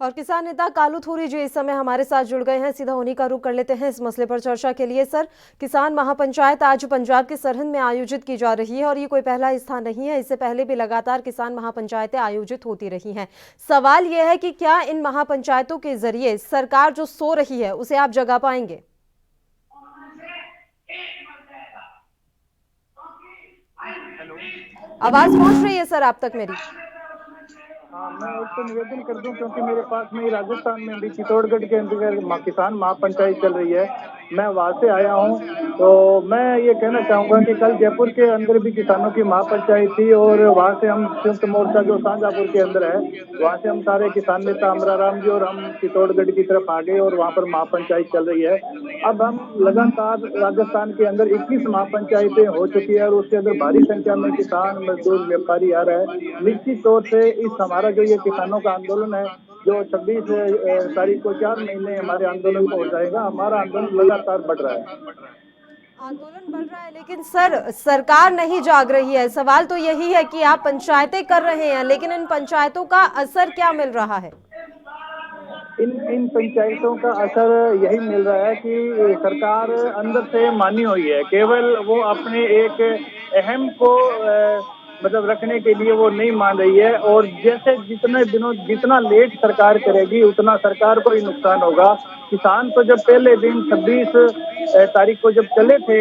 और किसान नेता कालू थोरी जी इस समय हमारे साथ जुड़ गए हैं, सीधा उन्हीं का रुख कर लेते हैं इस मसले पर चर्चा के लिए। सर, किसान महापंचायत आज पंजाब के सरहिंद में आयोजित की जा रही है और ये कोई पहला स्थान नहीं है, इससे पहले भी लगातार किसान महापंचायतें आयोजित होती रही हैं। सवाल यह है कि क्या इन महापंचायतों के जरिए सरकार जो सो रही है उसे आप जगा पाएंगे? आवाज पहुंच रही है सर आप तक मेरी? हाँ, मैं उसको निवेदन कर दूं क्योंकि मेरे पास में राजस्थान में भी चित्तौड़गढ़ के अंतर्गत किसान महापंचायत चल रही है, मैं वहाँ से आया हूँ। तो मैं ये कहना चाहूँगा कि कल जयपुर के अंदर भी किसानों की महापंचायत थी और वहाँ से हम संयुक्त मोर्चा जो शाहजहाँपुर के अंदर है वहाँ से हम सारे किसान नेता अमराराम जी और हम चित्तौड़गढ़ की तरफ आ गए और वहाँ पर महापंचायत चल रही है। अब हम लगातार राजस्थान के अंदर 21 महापंचायतें हो चुकी है और उसके अंदर भारी संख्या में किसान, मजदूर, व्यापारी आ रहा है। निश्चित तौर से इस हमारा जो ये किसानों का आंदोलन है जो 26 तारीख को 4 महीने हमारे आंदोलन को हो जाएगा, हमारा आंदोलन लगातार बढ़ रहा है। आंदोलन बढ़ रहा है लेकिन सर सरकार नहीं जाग रही है। सवाल तो यही है कि आप पंचायतें कर रहे हैं लेकिन इन पंचायतों का असर क्या मिल रहा है? इन पंचायतों का असर यही मिल रहा है कि सरकार अंदर से मानी हुई है, केवल वो अपने एक अहम को मतलब रखने के लिए वो नहीं मान रही है। और जैसे जितने दिनों जितना लेट सरकार करेगी उतना सरकार को ही नुकसान होगा। किसान तो जब पहले दिन 26 तारीख को जब चले थे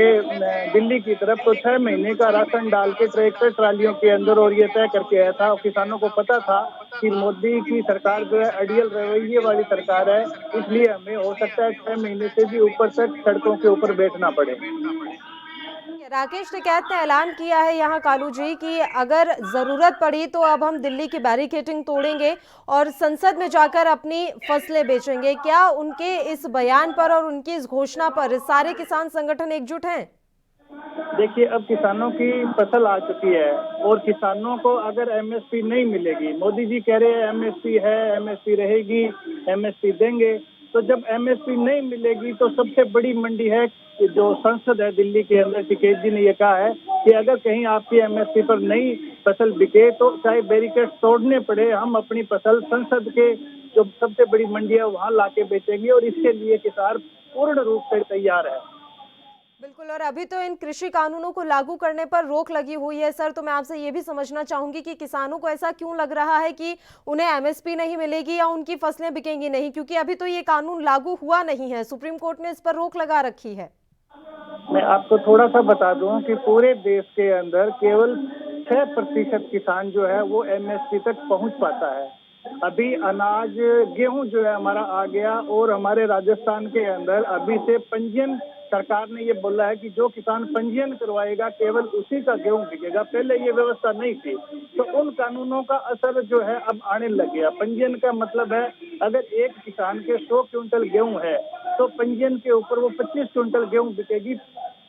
दिल्ली की तरफ, तो 6 महीने का राशन डाल के ट्रैक्टर ट्रालियों के अंदर और ये तय करके आया था। और किसानों को पता था कि मोदी की सरकार जो है अड़ियल रवैये वाली सरकार है, इसलिए हमें हो सकता है 6 महीने से भी ऊपर तक सड़कों के ऊपर बैठना पड़े। राकेश टिकैत ने ऐलान किया है यहाँ कालू जी कि अगर जरूरत पड़ी तो अब हम दिल्ली की बैरिकेडिंग तोड़ेंगे और संसद में जाकर अपनी फसलें बेचेंगे। क्या उनके इस बयान पर और उनकी इस घोषणा पर सारे किसान संगठन एकजुट हैं? देखिए, अब किसानों की फसल आ चुकी है और किसानों को अगर एमएसपी नहीं मिलेगी, मोदी जी कह रहे हैं एमएसपी है, एमएसपी रहेगी, एमएसपी देंगे, तो जब एमएसपी नहीं मिलेगी तो सबसे बड़ी मंडी है जो संसद है दिल्ली के अंदर, टिकैत जी ने ये कहा है कि अगर कहीं आपकी एमएसपी पर नई फसल बिके तो चाहे बैरिकेड तोड़ने पड़े, हम अपनी फसल संसद के जो सबसे बड़ी मंडी है वहां लाके बेचेंगे। और इसके लिए किसान पूर्ण रूप से तैयार है। बिल्कुल। और अभी तो इन कृषि कानूनों को लागू करने पर रोक लगी हुई है सर, तो मैं आपसे ये भी समझना चाहूंगी कि किसानों को ऐसा क्यों लग रहा है कि उन्हें एमएसपी नहीं मिलेगी या उनकी फसलें बिकेंगी नहीं, क्योंकि अभी तो ये कानून लागू हुआ नहीं है, सुप्रीम कोर्ट ने इस पर रोक लगा रखी है। मैं आपको थोड़ा सा बता दूं कि पूरे देश के अंदर केवल 6% किसान जो है वो एमएसपी तक पहुंच पाता है। अभी अनाज गेहूं जो है हमारा आ गया और हमारे राजस्थान के अंदर अभी से पंजीयन सरकार ने ये बोला है कि जो किसान पंजीयन करवाएगा केवल उसी का गेहूं बिकेगा। पहले ये व्यवस्था नहीं थी, तो उन कानूनों का असर जो है अब आने लग गया। पंजीयन का मतलब है अगर एक किसान के 100 क्विंटल गेहूं है तो पंजीयन के ऊपर वो 25 क्विंटल गेहूं बिकेगी।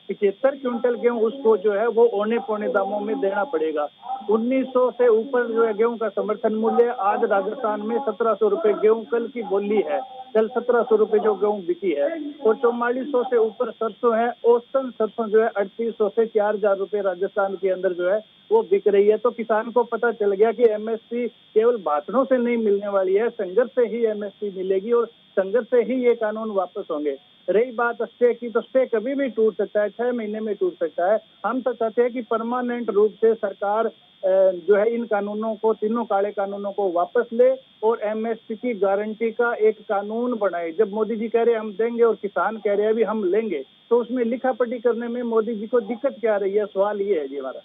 75 क्विंटल गेहूं उसको जो है वो औने पौने दामों में देना पड़ेगा। 1900 से ऊपर जो है गेहूं का समर्थन मूल्य, आज राजस्थान में 1700 रुपए गेहूं कल की बोली है, कल 1700 रुपए जो गेहूं बिकी है। और 4400 से ऊपर सरसों है, औसतन सरसों जो है 3800 से 4000 रुपए राजस्थान के अंदर जो है वो बिक रही है। तो किसान को पता चल गया कि एमएसपी केवल भाषणों से नहीं मिलने वाली है, संघर्ष से ही एमएसपी मिलेगी और संघर्ष से ही ये कानून वापस होंगे। रही बात स्टे की, तो स्टे कभी भी टूट सकता है, 6 महीने में टूट सकता है। हम तो चाहते हैं कि परमानेंट रूप से सरकार जो है इन कानूनों को, तीनों काले कानूनों को वापस ले और एमएसपी की गारंटी का एक कानून बनाए। जब मोदी जी कह रहे हैं हम देंगे और किसान कह रहे हैं अभी हम लेंगे, तो उसमें लिखा पढ़ी करने में मोदी जी को दिक्कत क्या आ रही है? सवाल ये है जी हमारा।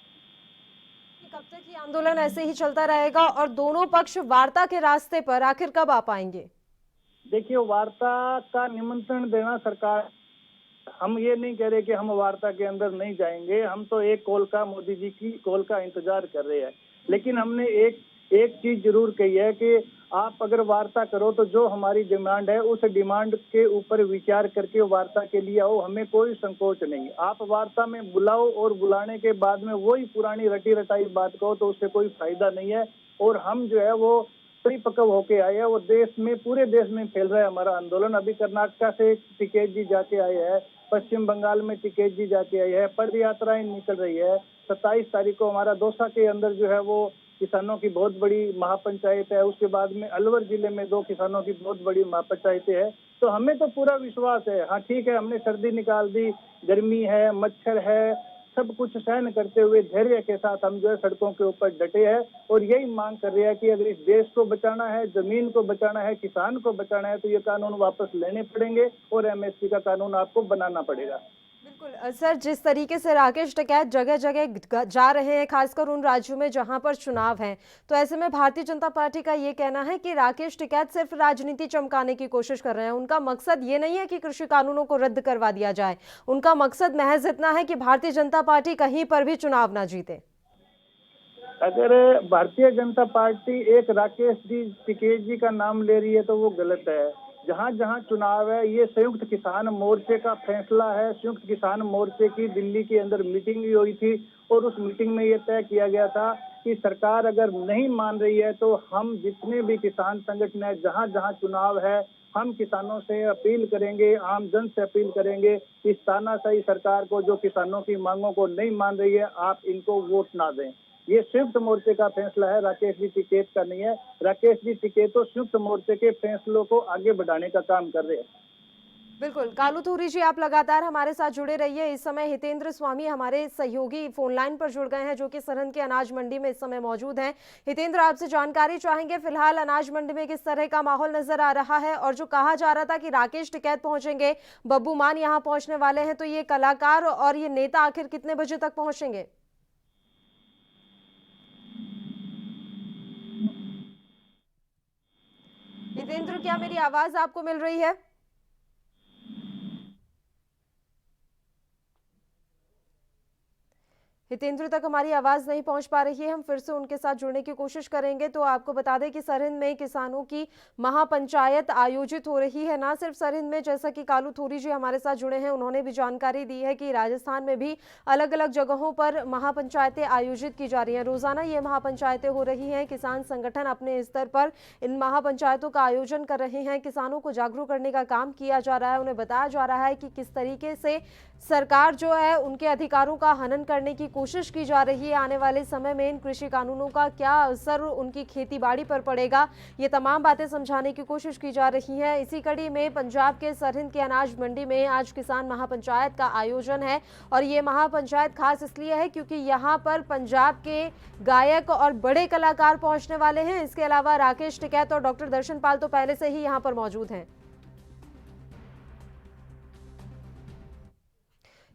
कब तक ये आंदोलन ऐसे ही चलता रहेगा और दोनों पक्ष वार्ता के रास्ते पर आखिर कब आ पाएंगे? देखिए, वार्ता का निमंत्रण देना सरकार, हम ये नहीं कह रहे कि हम वार्ता के अंदर नहीं जाएंगे। हम तो एक कॉल का, मोदी जी की कॉल का इंतजार कर रहे हैं। लेकिन हमने एक चीज जरूर कही है कि आप अगर वार्ता करो तो जो हमारी डिमांड है उस डिमांड के ऊपर विचार करके वार्ता के लिए आओ, हमें कोई संकोच नहीं। आप वार्ता में बुलाओ और बुलाने के बाद में वही पुरानी रटी रटाई बात कहो तो उससे कोई फायदा नहीं है। और हम जो है वो परिपक्व होके आए हैं, वो देश में, पूरे देश में फैल रहा है हमारा आंदोलन। अभी कर्नाटका से टिकैत जी जाके आए हैं, पश्चिम बंगाल में टिकैत जी जाके आए हैं, पद यात्राएं निकल रही है। 27 तारीख को हमारा दौसा के अंदर जो है वो किसानों की बहुत बड़ी महापंचायत है। उसके बाद में अलवर जिले में 2 किसानों की बहुत बड़ी महापंचायतें हैं। तो हमें तो पूरा विश्वास है। हाँ ठीक है, हमने सर्दी निकाल दी, गर्मी है, मच्छर है, सब कुछ सहन करते हुए धैर्य के साथ हम जो है सड़कों के ऊपर डटे हैं और यही मांग कर रहे हैं कि अगर इस देश को बचाना है, जमीन को बचाना है, किसान को बचाना है, तो ये कानून वापस लेने पड़ेंगे और एमएसपी का कानून आपको बनाना पड़ेगा। बिल्कुल सर, जिस तरीके से राकेश टिकैत जगह जगह जा रहे हैं, खासकर उन राज्यों में जहां पर चुनाव हैं, तो ऐसे में भारतीय जनता पार्टी का ये कहना है कि राकेश टिकैत सिर्फ राजनीति चमकाने की कोशिश कर रहे हैं। उनका मकसद ये नहीं है कि कृषि कानूनों को रद्द करवा दिया जाए, उनका मकसद महज इतना है कि भारतीय जनता पार्टी कहीं पर भी चुनाव ना जीते। अगर भारतीय जनता पार्टी एक राकेश जी टिकैत जी का नाम ले रही है तो वो गलत है। जहाँ जहाँ चुनाव है, ये संयुक्त किसान मोर्चे का फैसला है। संयुक्त किसान मोर्चे की दिल्ली के अंदर मीटिंग भी हुई थी और उस मीटिंग में ये तय किया गया था कि सरकार अगर नहीं मान रही है तो हम जितने भी किसान संगठन है, जहाँ जहाँ चुनाव है, हम किसानों से अपील करेंगे, आम जन से अपील करेंगे, इस तानाशाही सरकार को जो किसानों की मांगों को नहीं मान रही है, आप इनको वोट ना दें। ये संयुक्त मोर्चे का फैसला है, राकेश जी टिकैत का नहीं है। राकेश जी टिकैत तो संयुक्त मोर्चे के फैसलों को आगे बढ़ाने का काम कर रहे हैं। बिल्कुल, कालूथोरी जी आप लगातार हमारे साथ जुड़े रहिए। इस समय हितेंद्र स्वामी हमारे सहयोगी फोन लाइन पर जुड़ गए हैं, जो कि सरहिंद के अनाज मंडी में इस समय मौजूद हैं। हितेंद्र, आपसे जानकारी चाहेंगे, फिलहाल अनाज मंडी में किस तरह का माहौल नजर आ रहा है, और जो कहा जा रहा था कि राकेश टिकैत पहुंचेंगे, बब्बू मान यहाँ पहुंचने वाले हैं, तो ये कलाकार और ये नेता आखिर कितने बजे तक पहुंचेंगे? हितेंद्र, क्या मेरी आवाज आपको मिल रही है? हितेंद्र तक हमारी आवाज नहीं पहुंच पा रही है, हम फिर से उनके साथ जुड़ने की कोशिश करेंगे। तो आपको बता दें कि सरहिंद में किसानों की महापंचायत आयोजित हो रही है। ना सिर्फ सरहिंद में, जैसा कि कालूथोरी जी हमारे साथ जुड़े हैं, उन्होंने भी जानकारी दी है कि राजस्थान में भी अलग अलग जगहों पर महापंचायतें आयोजित की जा रही हैं। रोजाना ये महापंचायतें हो रही हैं। किसान संगठन अपने स्तर पर इन महापंचायतों का आयोजन कर रहे हैं। किसानों को जागरूक करने का काम किया जा रहा है। उन्हें बताया जा रहा है कि किस तरीके से सरकार जो है उनके अधिकारों का हनन करने की कोशिश की जा रही है। आने वाले समय में इन कृषि कानूनों का क्या असर उनकी खेतीबाड़ी पर पड़ेगा, ये तमाम बातें समझाने की कोशिश की जा रही है। इसी कड़ी में पंजाब के सरहिंद के अनाज मंडी में आज किसान महापंचायत का आयोजन है, और ये महापंचायत खास इसलिए है क्योंकि यहाँ पर पंजाब के गायक और बड़े कलाकार पहुंचने वाले हैं। इसके अलावा राकेश टिकैत और डॉक्टर दर्शन पाल तो पहले से ही यहाँ पर मौजूद हैं।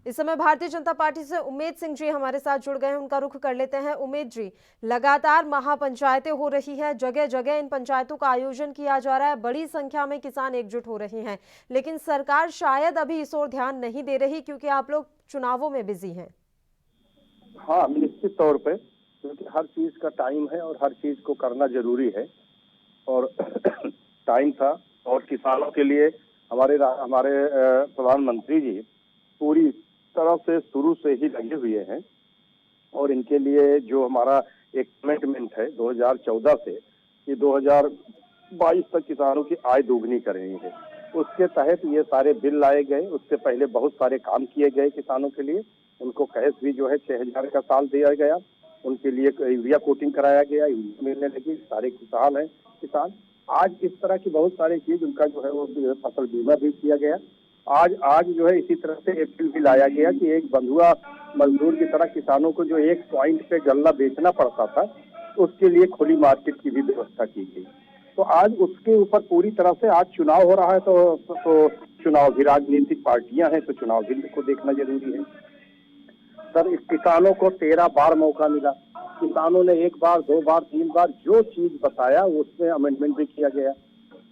इस समय भारतीय जनता पार्टी से उमेद सिंह जी हमारे साथ जुड़ गए हैं, उनका रुख कर लेते हैं। उमेद जी, लगातार महापंचायतें हो रही हैं, जगह जगह इन पंचायतों का आयोजन किया जा रहा है, बड़ी संख्या में किसान एकजुट हो रहे हैं, लेकिन सरकार शायद अभी इस ओर ध्यान नहीं दे रही क्योंकि आप लोग चुनावों में बिजी हैं। हाँ, निश्चित तौर पे, क्योंकि हर चीज का टाइम है और हर चीज को करना जरूरी है, और टाइम था। और किसानों के लिए हमारे प्रधानमंत्री जी पूरी तरह से शुरू से ही लगे हुए हैं, और इनके लिए जो हमारा एक कमिटमेंट है 2014 से कि 2022 तक किसानों की आय दोगुनी करनी है, उसके तहत ये सारे बिल लाए गए। उससे पहले बहुत सारे काम किए गए किसानों के लिए। उनको कैश भी जो है 6000 का साल दिया गया, उनके लिए यूरिया कोटिंग कराया गया, यूरिया मिलने लगी, सारे खुशहाल हैं किसान। आज इस तरह की बहुत सारी चीज, उनका जो है वो फसल बीमा भी किया गया। आज जो है इसी तरह से एक बिल भी लाया गया कि एक बंधुआ मजदूर की तरह किसानों को जो एक पॉइंट पे गल्ला बेचना पड़ता था, उसके लिए खुली मार्केट की भी व्यवस्था की गई। तो आज उसके ऊपर पूरी तरह से, आज चुनाव हो रहा है तो चुनाव भी, राजनीतिक पार्टियां हैं तो चुनाव भी को देखना जरूरी है। सर, किसानों को 13 बार मौका मिला। किसानों ने 1 बार, 2 बार, 3 बार जो चीज बताया उसमें अमेंडमेंट भी किया गया।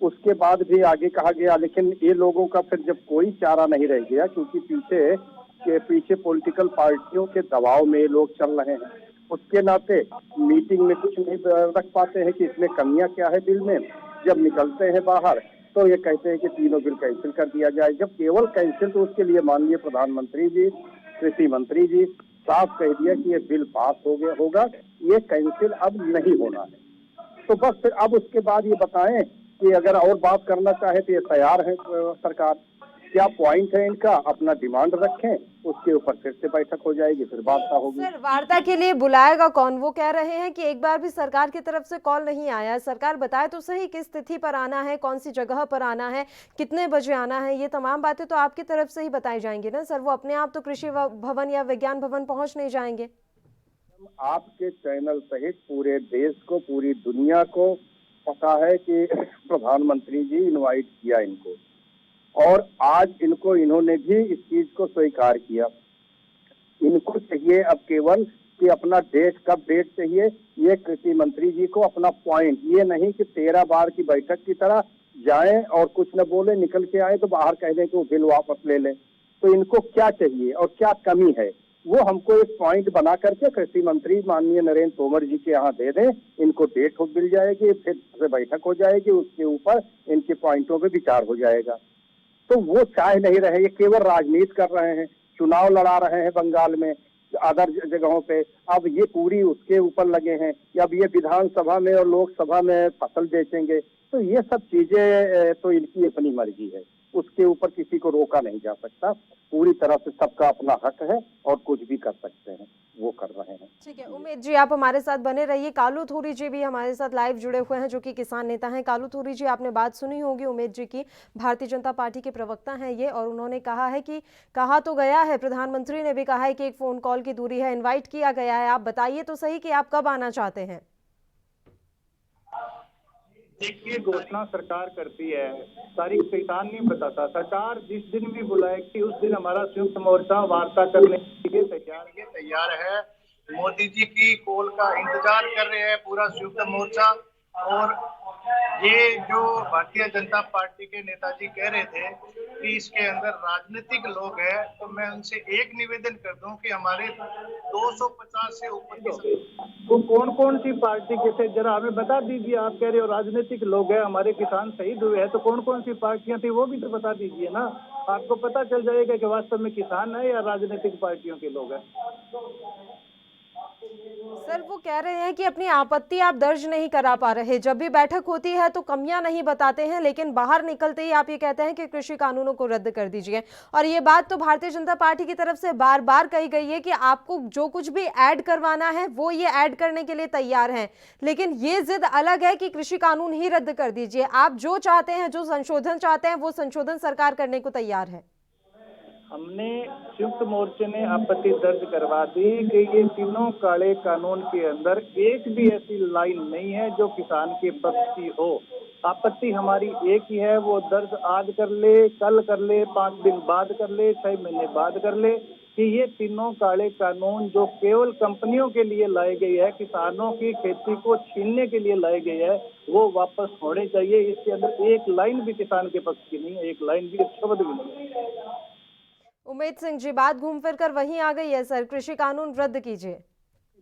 उसके बाद भी आगे कहा गया, लेकिन ये लोगों का फिर जब कोई चारा नहीं रह गया, क्योंकि पीछे पॉलिटिकल पार्टियों के दबाव में लोग चल रहे हैं, उसके नाते मीटिंग में कुछ नहीं रख पाते हैं कि इसमें कमियां क्या है बिल में। जब निकलते हैं बाहर तो ये कहते हैं कि तीनों बिल कैंसिल कर दिया जाए। जब केवल कैंसिल, तो उसके लिए माननीय प्रधानमंत्री जी, कृषि मंत्री जी साफ कह दिया कि ये बिल पास होगा, ये कैंसिल अब नहीं होना है। तो बस फिर अब उसके बाद ये बताएं कि अगर और बात करना चाहे तो ये तैयार है सरकार। क्या पॉइंट है इनका, अपना डिमांड रखें, उसके ऊपर फिर से बैठक हो जाएगी, फिर वार्ता होगी। सर, वार्ता के लिए बुलाएगा कौन? वो कह रहे हैं कि एक बार भी सरकार की तरफ से कॉल नहीं आया है। सरकार बताए तो सही किस तिथि पर आना है, कौन सी जगह पर आना है, कितने बजे आना है, ये तमाम बातें तो आपकी तरफ से ही बताई जाएंगी ना सर। वो अपने आप तो कृषि भवन या विज्ञान भवन पहुंच नहीं जाएंगे। आपके चैनल सहित पूरे देश को, पूरी दुनिया को पता है कि प्रधानमंत्री जी इनवाइट किया इनको, और आज इन्होंने भी इस चीज को स्वीकार किया। इनको चाहिए अब केवल कि अपना कब डेट चाहिए, ये कृषि मंत्री जी को अपना पॉइंट, ये नहीं कि 13 बार की बैठक की तरह जाएं और कुछ न बोले, निकल के आए तो बाहर कह दें कि वो बिल वापस ले लें। तो इनको क्या चाहिए और क्या कमी है, वो हमको एक पॉइंट बना करके कृषि मंत्री माननीय नरेंद्र तोमर जी के यहाँ दे दें। इनको डेट मिल जाएगी, फिर से बैठक हो जाएगी, उसके ऊपर इनके पॉइंटों पे विचार हो जाएगा। तो वो चाह नहीं रहे, ये केवल राजनीति कर रहे हैं, चुनाव लड़ा रहे हैं बंगाल में, अदर जगहों पे। अब ये पूरी उसके ऊपर लगे हैं, अब ये विधानसभा में और लोकसभा में फसल बेचेंगे। तो ये सब चीजें तो इनकी अपनी मर्जी है। उसके ऊपर किसी को रोका नहीं जा सकता। पूरी तरह से सबका अपना हक है और कुछ भी कर सकते हैं, वो कर रहे हैं। ठीक है उमेद जी, आप हमारे साथ बने रहिए। कालू थोरी जी भी हमारे साथ लाइव जुड़े हुए हैं, जो कि किसान नेता हैं। कालू थोरी जी, आपने बात सुनी होगी उमेद जी की, भारतीय जनता पार्टी के प्रवक्ता हैं ये, और उन्होंने कहा है कि कहा तो गया है, प्रधानमंत्री ने भी कहा है कि एक फोन कॉल की दूरी है, इन्वाइट किया गया है। आप बताइए तो सही कि आप कब आना चाहते हैं। देखिए, घोषणा सरकार करती है, तारीख किसान नहीं बताता। सरकार जिस दिन भी बुलाएगी उस दिन हमारा संयुक्त मोर्चा वार्ता करने के लिए तैयार है। मोदी जी की कॉल का इंतजार कर रहे हैं पूरा संयुक्त मोर्चा। और ये जो भारतीय जनता पार्टी के नेताजी कह रहे थे कि इसके अंदर राजनीतिक लोग हैं, तो मैं उनसे एक निवेदन कर दूं कि हमारे 250 से ऊपर तो कौन सी पार्टी के थे, जरा हमें बता दीजिए। आप कह रहे हो राजनीतिक लोग हैं, हमारे किसान शहीद हुए हैं, तो कौन सी पार्टियां थी वो भी तो बता दीजिए ना। आपको पता चल जाएगा कि वास्तव में किसान है या राजनीतिक पार्टियों के लोग हैं। सर, वो कह रहे हैं कि अपनी आपत्ति आप दर्ज नहीं करा पा रहे, जब भी बैठक होती है तो कमियां नहीं बताते हैं, लेकिन बाहर निकलते ही आप ये कहते हैं कि कृषि कानूनों को रद्द कर दीजिए। और ये बात तो भारतीय जनता पार्टी की तरफ से बार बार कही गई है कि आपको जो कुछ भी ऐड करवाना है वो ये ऐड करने के लिए तैयार हैं, लेकिन ये जिद अलग है कि कृषि कानून ही रद्द कर दीजिए। आप जो चाहते हैं, जो संशोधन चाहते हैं, वो संशोधन सरकार करने को तैयार है। हमने संयुक्त मोर्चे ने आपत्ति दर्ज करवा दी कि ये तीनों काले कानून के अंदर एक भी ऐसी लाइन नहीं है जो किसान के पक्ष की हो। आपत्ति हमारी एक ही है, वो दर्ज आज कर ले, कल कर ले, 5 दिन बाद कर ले, 6 महीने बाद कर ले, कि ये तीनों काले कानून जो केवल कंपनियों के लिए लाए गए हैं, किसानों की खेती को छीनने के लिए लाए गए हैं, वो वापस होने चाहिए। इसके अंदर एक लाइन भी किसान के पक्ष की नहीं है, एक लाइन भी, एक शब्द भी नहीं है। उमेद सिंह जी, बात घूम फिर कर वहीं आ गई है सर, कृषि कानून रद्द कीजिए।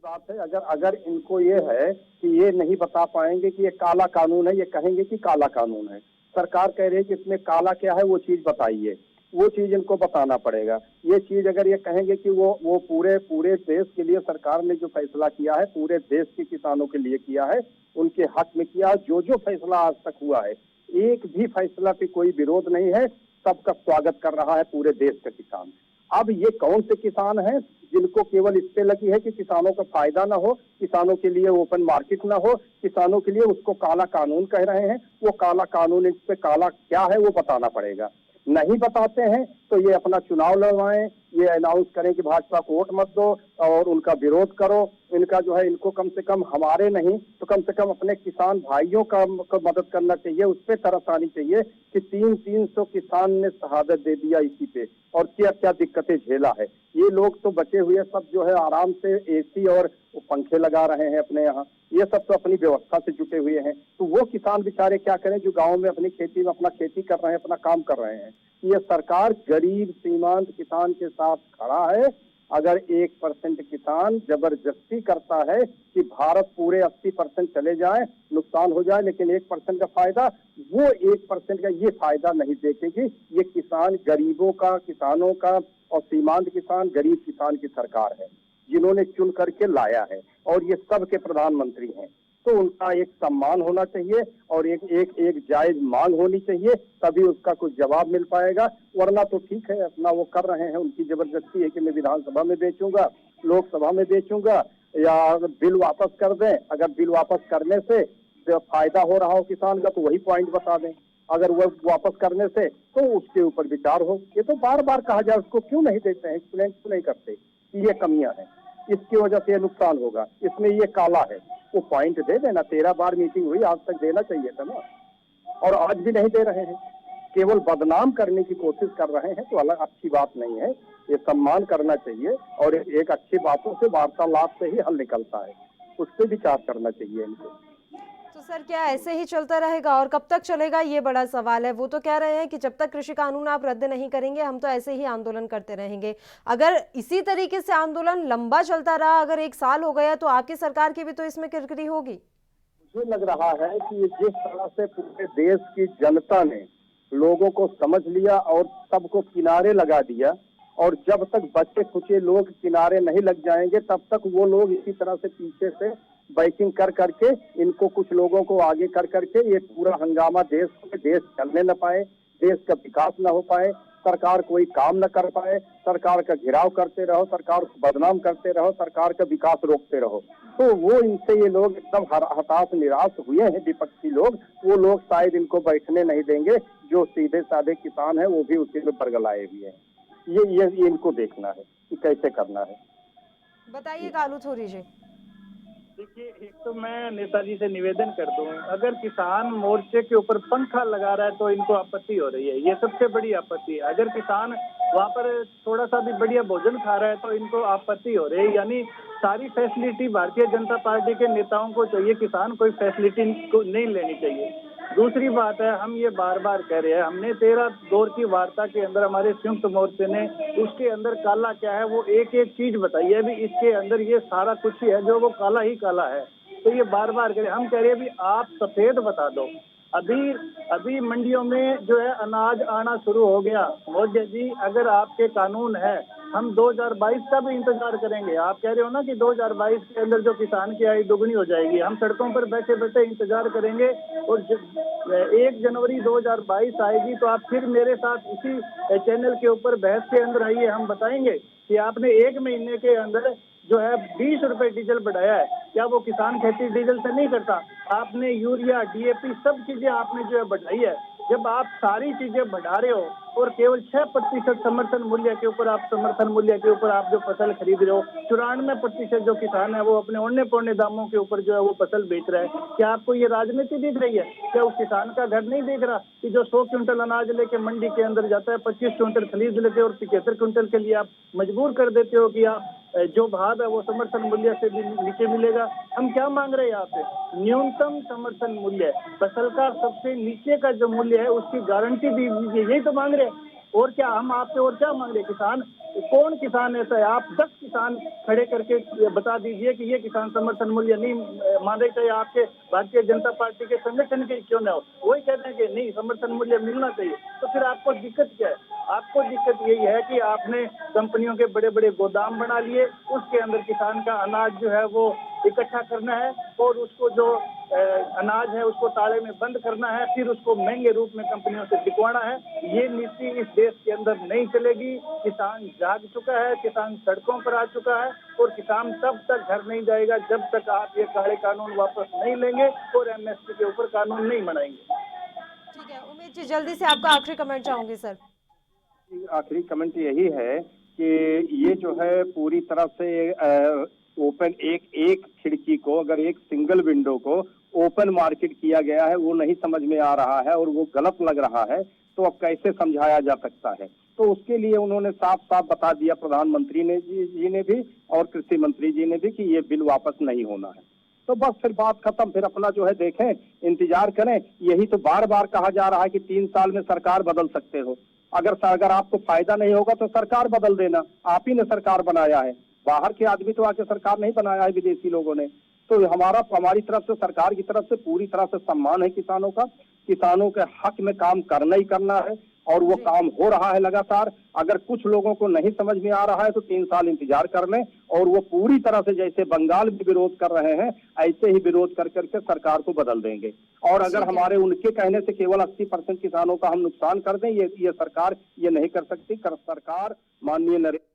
बात है, अगर इनको ये है कि ये नहीं बता पाएंगे कि ये काला कानून है, ये कहेंगे कि काला कानून है। सरकार कह रही है कि इसमें काला क्या है वो चीज बताइए, वो चीज इनको बताना पड़ेगा। ये चीज अगर ये कहेंगे कि वो पूरे देश के लिए सरकार ने जो फैसला किया है, पूरे देश के किसानों के लिए किया है, उनके हक में किया, जो फैसला आज तक हुआ है, एक भी फैसला पे कोई विरोध नहीं है, सबका स्वागत कर रहा है पूरे देश का किसान। अब ये कौन से किसान हैं जिनको केवल इस पे लगी है कि किसानों का फायदा ना हो, किसानों के लिए ओपन मार्केट ना हो, किसानों के लिए उसको काला कानून कह रहे हैं। वो काला कानून, इस पे काला क्या है वो बताना पड़ेगा। नहीं बताते हैं तो ये अपना चुनाव लड़वाएं, ये अनाउंस करें कि भाजपा को वोट मत दो और उनका विरोध करो। इनका जो है, इनको कम से कम हमारे नहीं तो कम से कम अपने किसान भाइयों का मदद करना चाहिए, उस पर तरस आनी चाहिए कि 300 किसान ने शहादत दे दिया इसी पे, और क्या क्या दिक्कतें झेला है। ये लोग तो बचे हुए सब जो है आराम से एसी और पंखे लगा रहे हैं अपने यहाँ, ये सब तो अपनी व्यवस्था से जुटे हुए हैं। तो वो किसान बेचारे क्या करें जो गाँव में अपनी खेती में अपना खेती कर रहे हैं, अपना काम कर रहे हैं। ये सरकार गरीब सीमांत किसान के साथ खड़ा है। अगर 1% किसान जबरदस्ती करता है कि भारत पूरे 80% चले जाए, नुकसान हो जाए, लेकिन 1% का फायदा, वो 1% का ये फायदा नहीं देखेगी। ये किसान गरीबों का, किसानों का और सीमांत किसान, गरीब किसान की सरकार है जिन्होंने चुन करके लाया है, और ये सब के प्रधानमंत्री हैं। तो उनका एक सम्मान होना चाहिए और एक जायज मांग होनी चाहिए, तभी उसका कुछ जवाब मिल पाएगा। वरना तो ठीक है, अपना वो कर रहे हैं, उनकी जबरदस्ती है कि मैं विधानसभा में बेचूंगा, लोकसभा में बेचूंगा, या बिल वापस कर दें। अगर बिल वापस करने से फायदा हो रहा हो किसान का तो वही पॉइंट बता दें, अगर वो वापस करने से तो उसके ऊपर विचार हो। ये तो बार बार कहा जाए, उसको क्यों नहीं देते हैं, एक्सप्लेन क्यों नहीं करते कि ये कमियां हैं, इसकी वजह से ये नुकसान होगा, इसमें ये काला है, वो पॉइंट दे देना। 13 बार मीटिंग हुई, आज तक देना चाहिए था ना, और आज भी नहीं दे रहे हैं, केवल बदनाम करने की कोशिश कर रहे हैं। तो अलग अच्छी बात नहीं है, ये सम्मान करना चाहिए और एक अच्छी बातों से, वार्तालाप से ही हल निकलता है, उस पर विचार करना चाहिए इनको। तो सर, क्या ऐसे ही चलता रहेगा और कब तक चलेगा, ये बड़ा सवाल है। वो तो कह रहे हैं कि जब तक कृषि कानून आप रद्द नहीं करेंगे हम तो ऐसे ही आंदोलन करते रहेंगे। अगर इसी तरीके से आंदोलन लंबा चलता रहा, अगर 1 साल हो गया, तो आपकी सरकार की भी तो इसमें किरकिरी होगी। मुझे लग रहा है कि जिस तरह से पूरे देश की जनता ने लोगों को समझ लिया और सबको किनारे लगा दिया, और जब तक बच्चे खुचे लोग किनारे नहीं लग जाएंगे तब तक वो लोग इसी तरह से पीछे से बैकिंग कर करके, इनको कुछ लोगों को आगे कर करके ये पूरा हंगामा देश चलने न पाए, देश का विकास न हो पाए, सरकार कोई काम न कर पाए, सरकार का घेराव करते रहो, सरकार को बदनाम करते रहो, सरकार का विकास रोकते रहो, तो वो इनसे ये लोग एकदम हताश निराश हुए हैं विपक्षी लोग। वो लोग शायद इनको बैठने नहीं देंगे। जो सीधे साधे किसान है वो भी उसी में बरगलाए हुए हैं। ये इनको देखना है कि कैसे करना है। बताइए कालू थोरी जी। देखिए, एक तो मैं नेताजी से निवेदन कर दूं, अगर किसान मोर्चे के ऊपर पंखा लगा रहा है तो इनको आपत्ति हो रही है, ये सबसे बड़ी आपत्ति है। अगर किसान वहाँ पर थोड़ा सा भी बढ़िया भोजन खा रहा है तो इनको आपत्ति हो रही है। यानी सारी फैसिलिटी भारतीय जनता पार्टी के नेताओं को चाहिए, किसान कोई फैसिलिटी को नहीं लेनी चाहिए। दूसरी बात है, हम ये बार बार कह रहे हैं, हमने 13 दौर की वार्ता के अंदर हमारे संयुक्त मोर्चे ने उसके अंदर काला क्या है वो एक एक चीज बताई है। अभी इसके अंदर ये सारा कुछ ही है जो वो काला ही काला है। तो ये बार बार कह रहे हैं, हम कह रहे हैं अभी आप सफेद बता दो। अभी मंडियों में जो है अनाज आना शुरू हो गया। मोदी जी, अगर आपके कानून है, हम 2022 का भी इंतजार करेंगे। आप कह रहे हो ना कि 2022 के अंदर जो किसान की आय दोगुनी हो जाएगी, हम सड़कों पर बैठे बैठे इंतजार करेंगे। और 1 जनवरी 2022 आएगी तो आप फिर मेरे साथ इसी चैनल के ऊपर बहस के अंदर आइए, हम बताएंगे कि आपने 1 महीने के अंदर जो है 20 रुपए डीजल बढ़ाया है। क्या वो किसान खेती डीजल से नहीं करता? आपने यूरिया, डीएपी सब चीजें आपने जो है बढ़ाई है। जब आप सारी चीजें बढ़ा रहे हो और केवल 6% समर्थन मूल्य के ऊपर आप जो फसल खरीद रहे हो, 94% जो किसान है वो अपने औने पौने दामों के ऊपर जो है वो फसल बेच रहा है। क्या आपको ये राजनीति दिख रही है? क्या उस किसान का घर नहीं देख रहा कि जो 100 क्विंटल अनाज लेके मंडी के अंदर जाता है, 25 क्विंटल खरीद लेते हो और 75 क्विंटल के लिए आप मजबूर कर देते हो कि आप जो भाव है वो समर्थन मूल्य से भी नीचे मिलेगा। हम क्या मांग रहे हैं यहाँ पे? न्यूनतम समर्थन मूल्य, फसल का सबसे नीचे का जो मूल्य है उसकी गारंटी दी दीजिए, यही तो मांग रहे हैं। और क्या हम आपसे और क्या मांग रहे? किसान, कौन किसान ऐसा है? आप 10 किसान खड़े करके बता दीजिए कि ये किसान समर्थन मूल्य नहीं मान रहे, चाहे आपके भारतीय जनता पार्टी के संगठन के क्यों न हो, वही कहते हैं कि नहीं समर्थन मूल्य मिलना चाहिए। तो फिर आपको दिक्कत क्या है? आपको दिक्कत यही है कि आपने कंपनियों के बड़े बड़े गोदाम बना लिए, उसके अंदर किसान का अनाज जो है वो इकट्ठा करना है और उसको जो अनाज है उसको ताले में बंद करना है, फिर उसको महंगे रूप में कंपनियों से बिकवाना है। ये नीति इस देश के अंदर नहीं चलेगी। किसान जाग चुका है, किसान सड़कों पर आ चुका है और किसान तब तक घर नहीं जाएगा जब तक आप ये काले कानून वापस नहीं लेंगे और एमएसपी के ऊपर कानून नहीं बनाएंगे। ठीक है उमेश जी, जल्दी से आपका आखिरी कमेंट चाहूंगी सर। आखिरी कमेंट यही है कि ये जो है पूरी तरह से ओपन एक खिड़की को, अगर एक सिंगल विंडो को ओपन मार्केट किया गया है, वो नहीं समझ में आ रहा है और वो गलत लग रहा है, तो अब कैसे समझाया जा सकता है? तो उसके लिए उन्होंने साफ साफ बता दिया प्रधानमंत्री ने जी ने भी और कृषि मंत्री जी ने भी कि ये बिल वापस नहीं होना है। तो बस फिर बात खत्म, फिर अपना जो है देखें, इंतजार करें। यही तो बार बार कहा जा रहा है कि 3 साल में सरकार बदल सकते हो। अगर आपको फायदा नहीं होगा तो सरकार बदल देना, आप ही ने सरकार बनाया है, बाहर के आदमी तो आके सरकार नहीं बनाया है, विदेशी लोगों ने। तो हमारी तरफ से, सरकार की तरफ से पूरी तरह से सम्मान है किसानों का। किसानों के हक में काम करना ही करना है और वो काम हो रहा है लगातार। अगर कुछ लोगों को नहीं समझ में आ रहा है तो 3 साल इंतजार कर लें और वो पूरी तरह से जैसे बंगाल में विरोध कर रहे हैं ऐसे ही विरोध कर करके सरकार को बदल देंगे। और अगर हमारे उनके कहने से केवल 80% किसानों का हम नुकसान कर दें, ये सरकार ये नहीं कर सकती। सरकार माननीय नरेंद्र।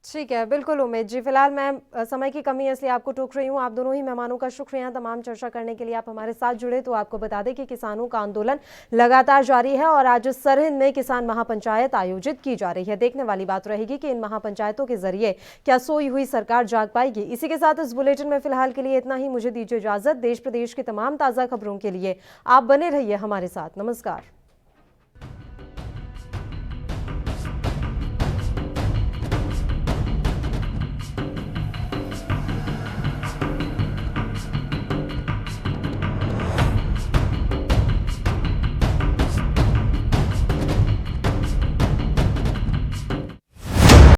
ठीक है, बिल्कुल उमेश जी। फिलहाल मैं समय की कमी है इसलिए आपको टोक रही हूँ। आप दोनों ही मेहमानों का शुक्रिया तमाम चर्चा करने के लिए। आप हमारे साथ जुड़े तो आपको बता दें कि किसानों का आंदोलन लगातार जारी है और आज सरहिंद में किसान महापंचायत आयोजित की जा रही है। देखने वाली बात रहेगी कि इन महापंचायतों के जरिए क्या सोई हुई सरकार जाग पाएगी। इसी के साथ इस बुलेटिन में फिलहाल के लिए इतना ही। मुझे दीजिए इजाजत। देश प्रदेश की तमाम ताज़ा खबरों के लिए आप बने रहिए हमारे साथ। नमस्कार।